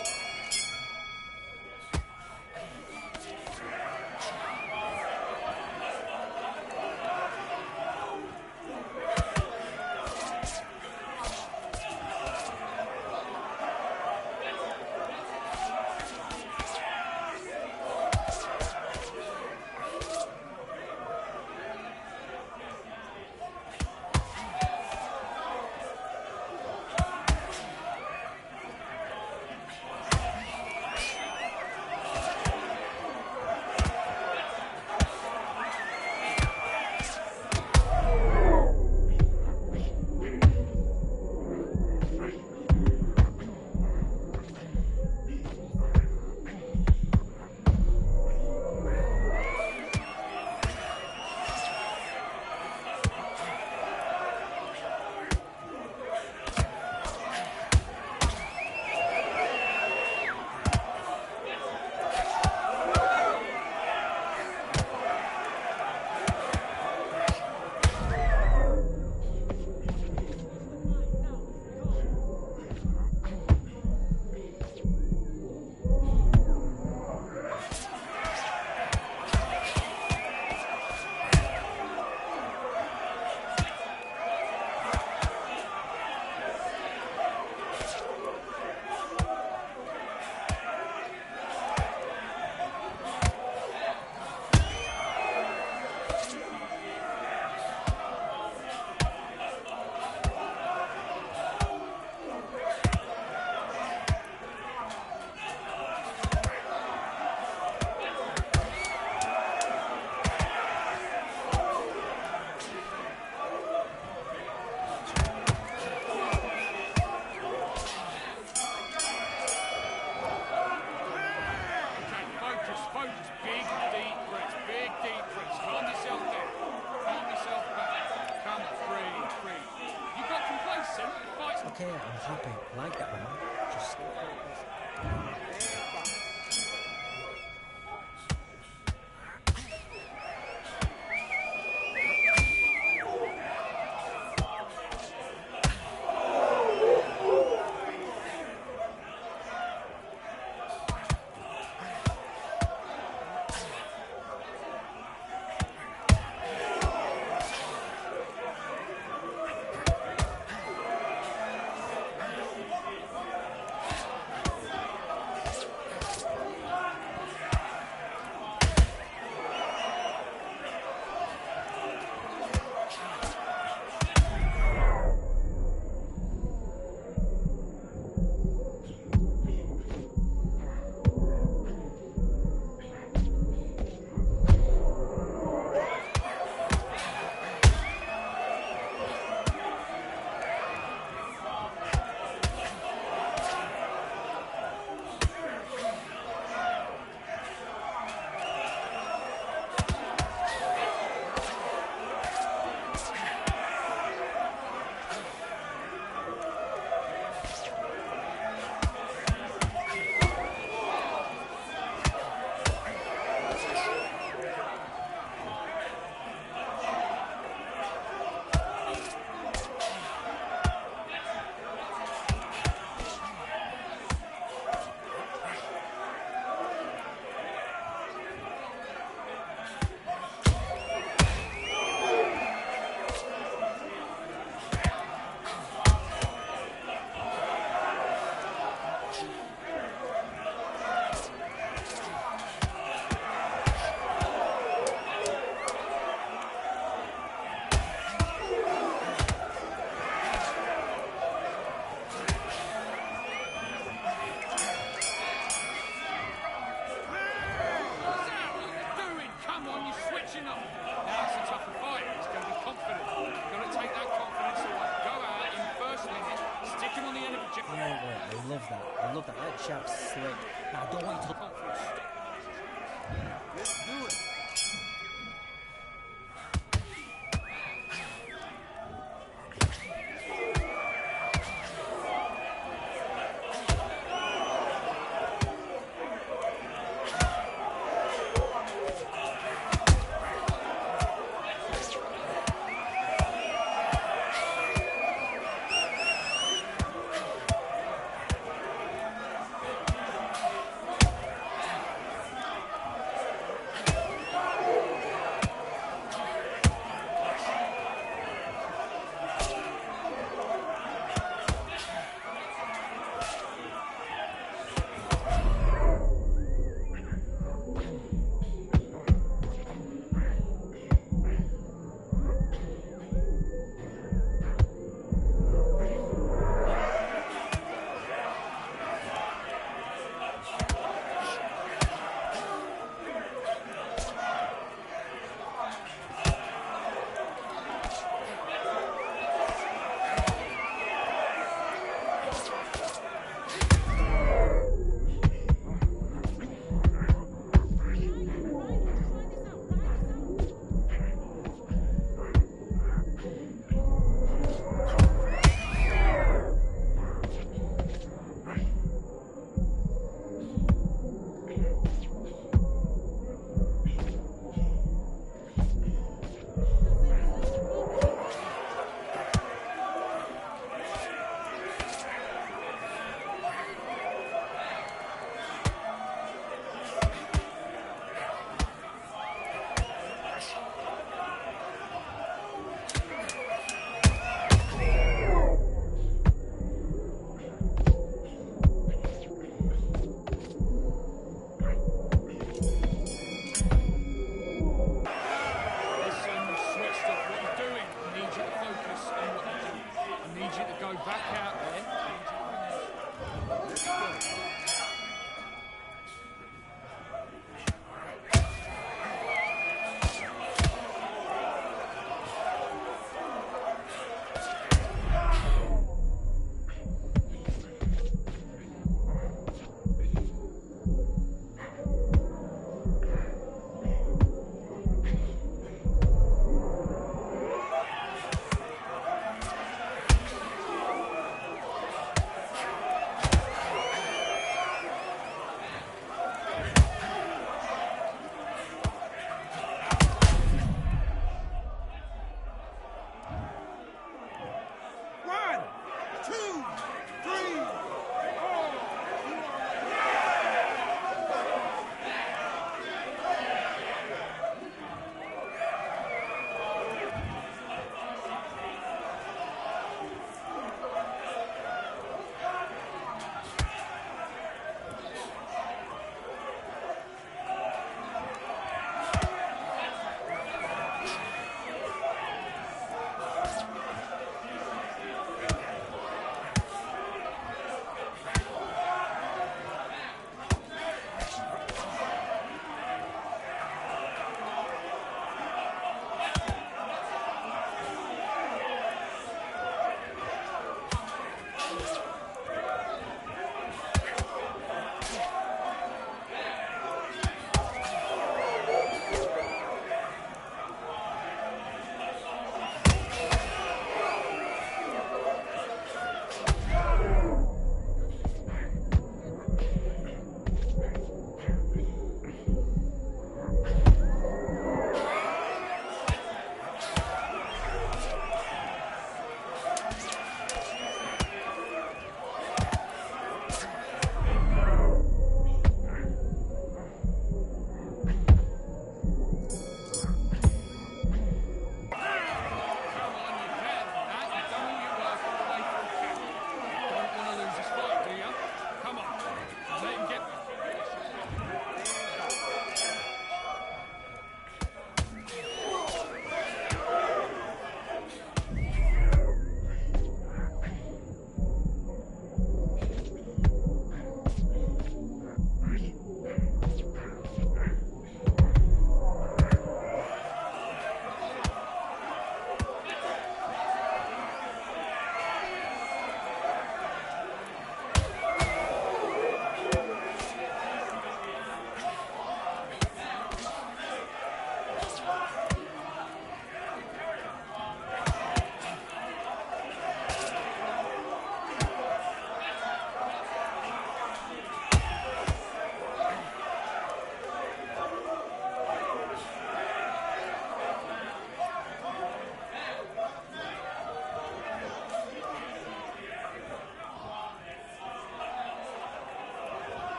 Okay, I'm happy. I like that one. Just stay focused. chap's slick. Now, I don't want you to... Let's do it.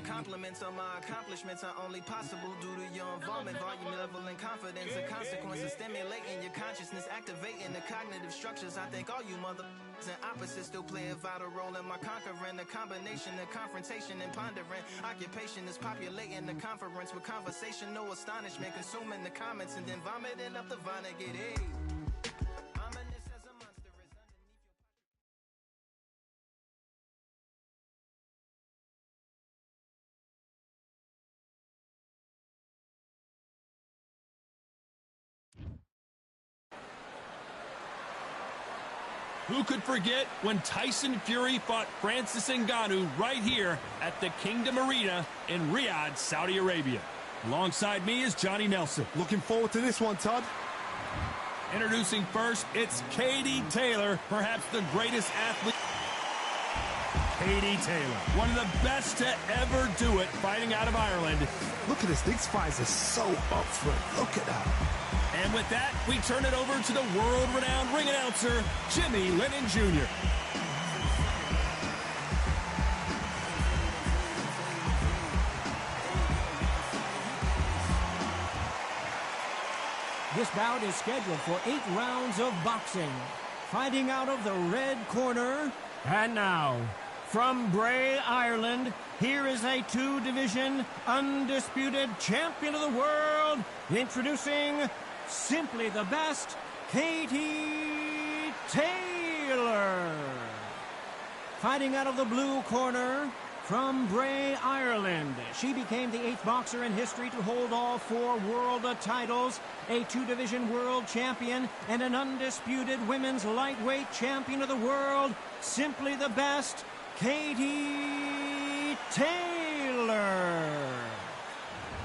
Compliments on my accomplishments are only possible due to your involvement, volume, level, and confidence. The consequences stimulating your consciousness, activating the cognitive structures. I think all you mother and opposites still play a vital role in my conquering. The combination of confrontation and pondering. Occupation is populating the conference with conversation, no astonishment, consuming the comments and then vomiting up the vine and get it. Ominous as a monster is underneath your... Who could forget when Tyson Fury fought Francis Ngannou right here at the Kingdom Arena in Riyadh, Saudi Arabia? Alongside me is Johnny Nelson. Looking forward to this one, Todd. Introducing first, it's Katie Taylor, perhaps the greatest athlete. Katie Taylor, one of the best to ever do it, fighting out of Ireland. Look at this. These fights are so up front. Look at that. And with that, we turn it over to the world-renowned ring announcer, Jimmy Lennon Jr. This bout is scheduled for 8 rounds of boxing. Fighting out of the red corner. And now, from Bray, Ireland, here is a 2-division undisputed champion of the world, introducing simply the best, Katie Taylor. Fighting out of the blue corner, from Bray, Ireland, she became the 8th boxer in history to hold all 4 world titles, a 2-division world champion, and an undisputed women's lightweight champion of the world, simply the best, Katie Taylor.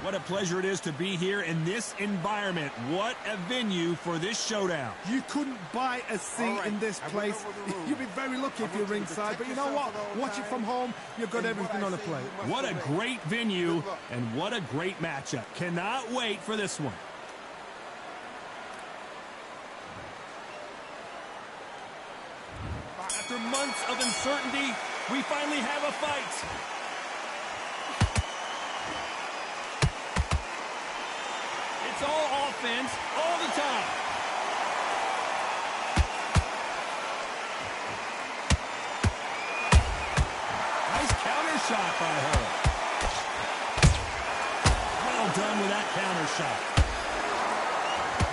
What a pleasure it is to be here in this environment. What a venue for this showdown. You couldn't buy a seat in this place. You'd be very lucky if you're ringside, but you know what? Watch it from home. You've got everything on a plate. What a great venue, and what a great matchup. Cannot wait for this one. After months of uncertainty, we finally have a fight. It's all offense, all the time. Nice counter shot by her. Well done with that counter shot.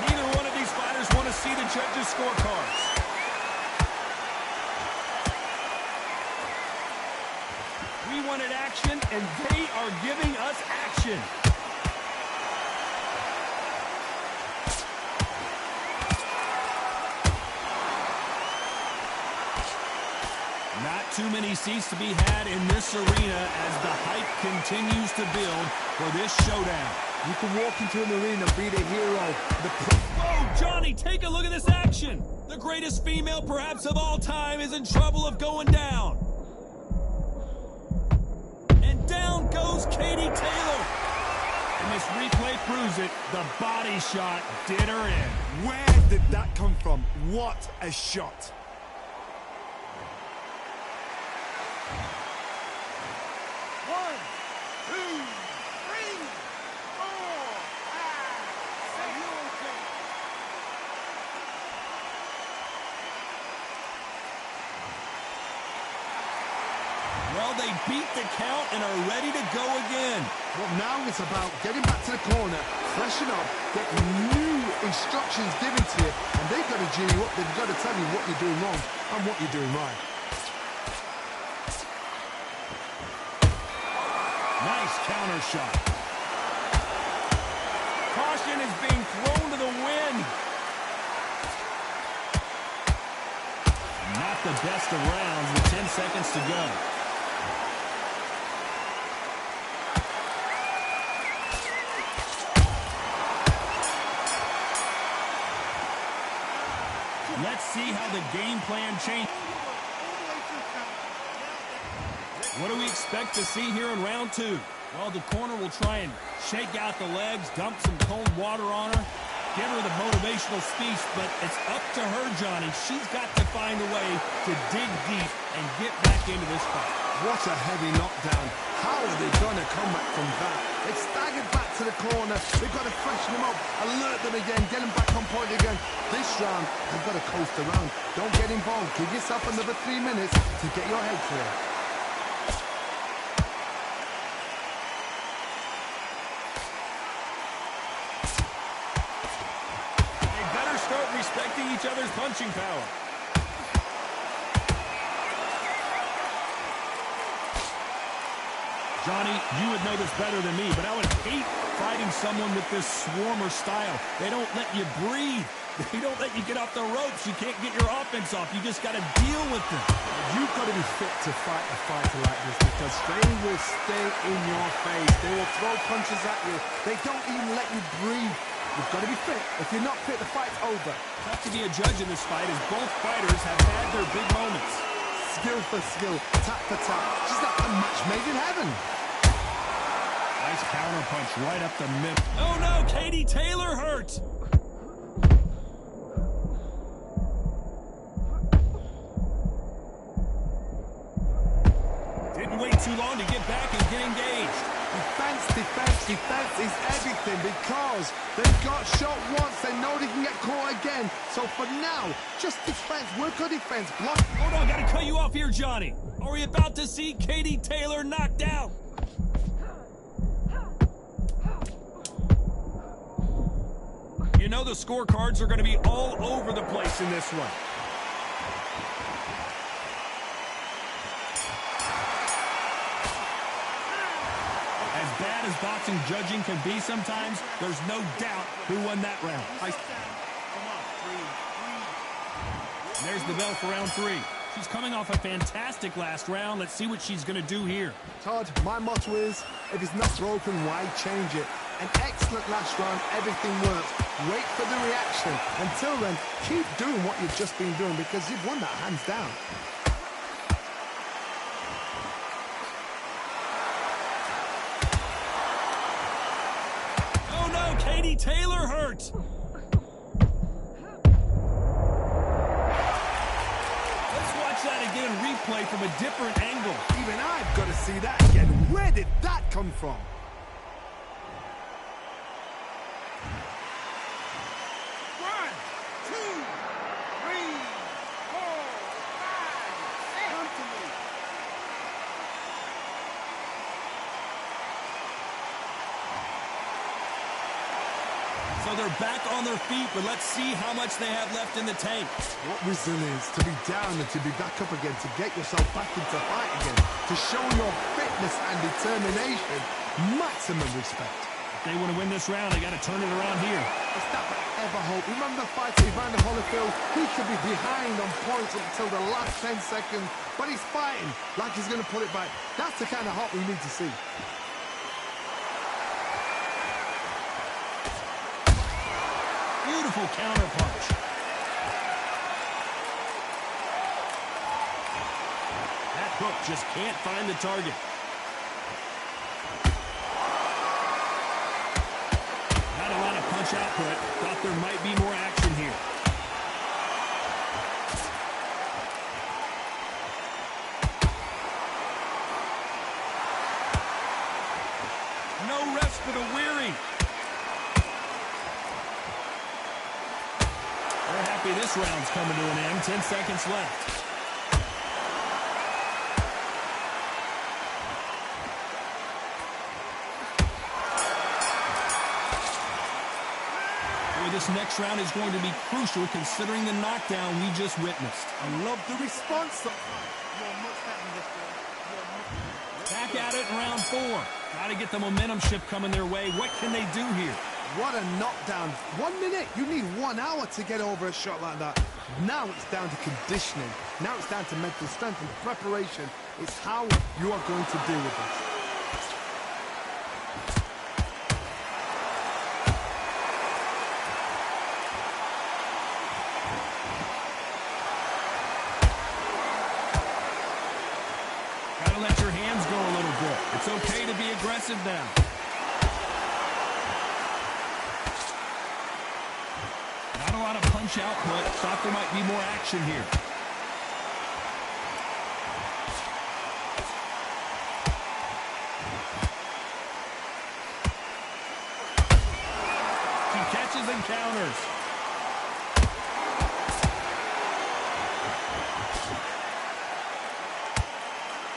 Neither one of these fighters want to see the judges' scorecards. We wanted action, and they are giving us action. Not too many seats to be had in this arena as the hype continues to build for this showdown. You can walk into an arena and be the hero. Oh, Johnny, take a look at this action. The greatest female perhaps of all time is in trouble of going down. And down goes Katie Taylor. And this replay proves it. The body shot did her in. Where did that come from? What a shot. Well, they beat the count and are ready to go again. Well, now it's about getting back to the corner, freshen up, get new instructions given to you, and they've got to G you up. They've got to tell you what you're doing wrong and what you're doing right. Nice counter shot. Caution is being thrown to the wind. Not the best of rounds with 10 seconds to go. Let's see how the game plan changes. What do we expect to see here in round 2? Well, the corner will try and shake out the legs, dump some cold water on her. Give her the motivational speech, but it's up to her, Johnny. She's got to find a way to dig deep and get back into this fight. What a heavy knockdown. How are they going to come back from that? They staggered back to the corner. They've got to freshen them up, alert them again, get them back on point again. This round, they've got to coast around. Don't get involved. Give yourself another 3 minutes to get your head clear. They better start respecting each other's punching power. Johnny, you would know this better than me, but I would hate fighting someone with this swarmer style. They don't let you breathe. They don't let you get off the ropes. You can't get your offense off. You just got to deal with them. You've got to be fit to fight a fighter like this because they will stay in your face. They will throw punches at you. They don't even let you breathe. You've got to be fit. If you're not fit, the fight's over. Tough to be a judge in this fight as both fighters have had their big moments. Skill for skill, tap for tap. She's like a match made in heaven. Nice counter punch right up the middle. Oh no, Katie Taylor hurt. Didn't wait too long to get back and get engaged. Defense, defense, defense is everything because they've got shot once. They know they can get caught again. So for now, just defense, work on defense, block. Hold on, gotta cut you off here, Johnny. Are we about to see Katie Taylor knocked out? You know the scorecards are going to be all over the place in this one. As bad as boxing judging can be sometimes, there's no doubt who won that round. And there's the bell for round 3. She's coming off a fantastic last round. Let's see what she's going to do here. Todd, my motto is, if it's not broken, why change it? An excellent last round, everything works. Wait for the reaction. Until then, keep doing what you've just been doing because you've won that hands down. Oh no, Katie Taylor hurt. Let's watch that again, replay from a different angle. Even I've got to see that again. Where did that come from? So they're back on their feet, but let's see how much they have left in the tank. What resilience to be down and to be back up again, to get yourself back into fight again, to show your fitness and determination. Maximum respect. If they want to win this round, they got to turn it around here. It's not ever hope. Remember the fight to Evander Holyfield? He could be behind on points until the last 10 seconds, but he's fighting like he's going to put it back. That's the kind of hope we need to see. Beautiful counter punch. That hook just can't find the target. Not a lot of punch output. Thought there might be more action here. No rest for the weary. They're happy this round's coming to an end. 10 seconds left. Boy, this next round is going to be crucial considering the knockdown we just witnessed. I love the response. Back at it in round 4. Got to get the momentum shift coming their way. What can they do here? What a knockdown. 1 minute. You need 1 hour to get over a shot like that. Now it's down to conditioning. Now it's down to mental strength and preparation. It's how you are going to deal with this. Gotta let your hands go a little bit. It's okay to be aggressive now. a lot of punch output. Thought there might be more action here. She catches and counters.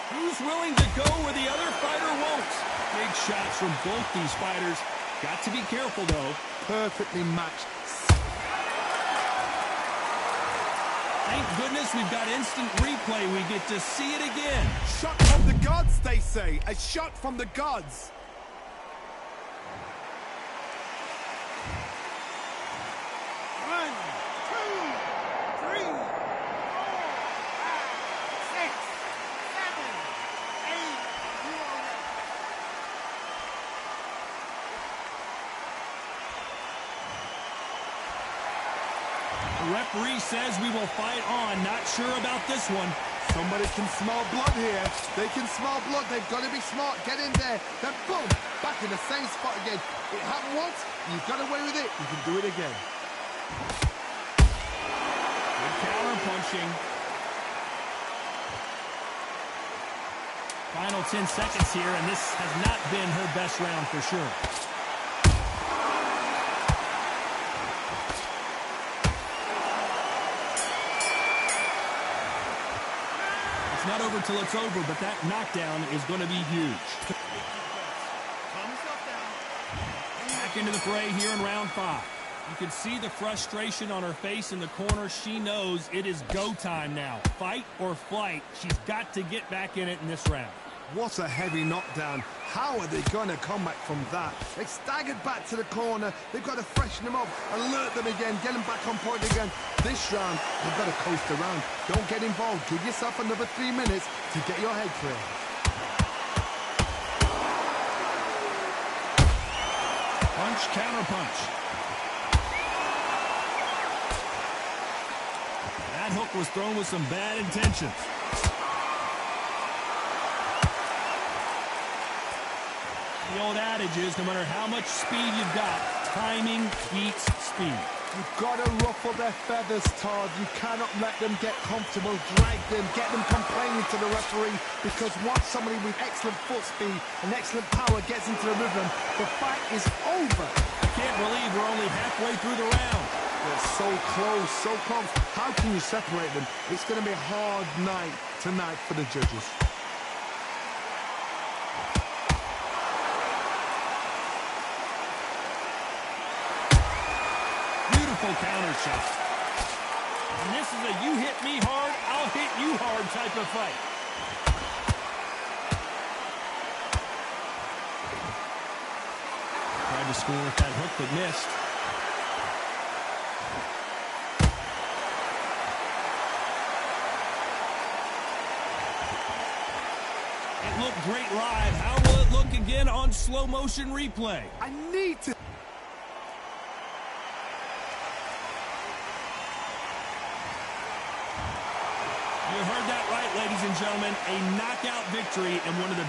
Who's willing to go where the other fighter won't? Big shots from both these fighters. Got to be careful, though. Perfectly matched. Thank goodness we've got instant replay. We get to see it again. Shot from the gods, they say. A shot from the gods. One, two, three, 4, 5, 6, 7, 8. You are ready. The referee says we will fight on. Not sure about this one. Somebody can smell blood here. They can smell blood. They've got to be smart. Get in there. Then boom, back in the same spot again. It happened once. You got away with it. You can do it again. Good counter punching. Final 10 seconds here, and this has not been her best round for sure. It's not over till it's over, but that knockdown is going to be huge. Calm yourself down. Back into the fray here in round 5. You can see the frustration on her face in the corner. She knows it is go time now. Fight or flight. She's got to get back in it in this round. What a heavy knockdown. How are they going to come back from that? They staggered back to the corner. They've got to freshen them up, alert them again, get them back on point again. This round, you've got to coast around. Don't get involved. Give yourself another 3 minutes to get your head clear. Punch, counter punch. That hook was thrown with some bad intentions. The old adage is no matter how much speed you've got, timing beats speed. You've got to ruffle their feathers, Todd. You cannot let them get comfortable, drag them, get them complaining to the referee, because once somebody with excellent foot speed and excellent power gets into the rhythm, the fight is over. I can't believe we're only halfway through the round. They're so close, so close. How can you separate them? It's going to be a hard night tonight for the judges. Counter shot. And this is a you hit me hard, I'll hit you hard type of fight. Tried to score with that hook but missed. It looked great live. How will it look again on slow motion replay? I need to... You heard that right, ladies and gentlemen. A knockout victory and one of the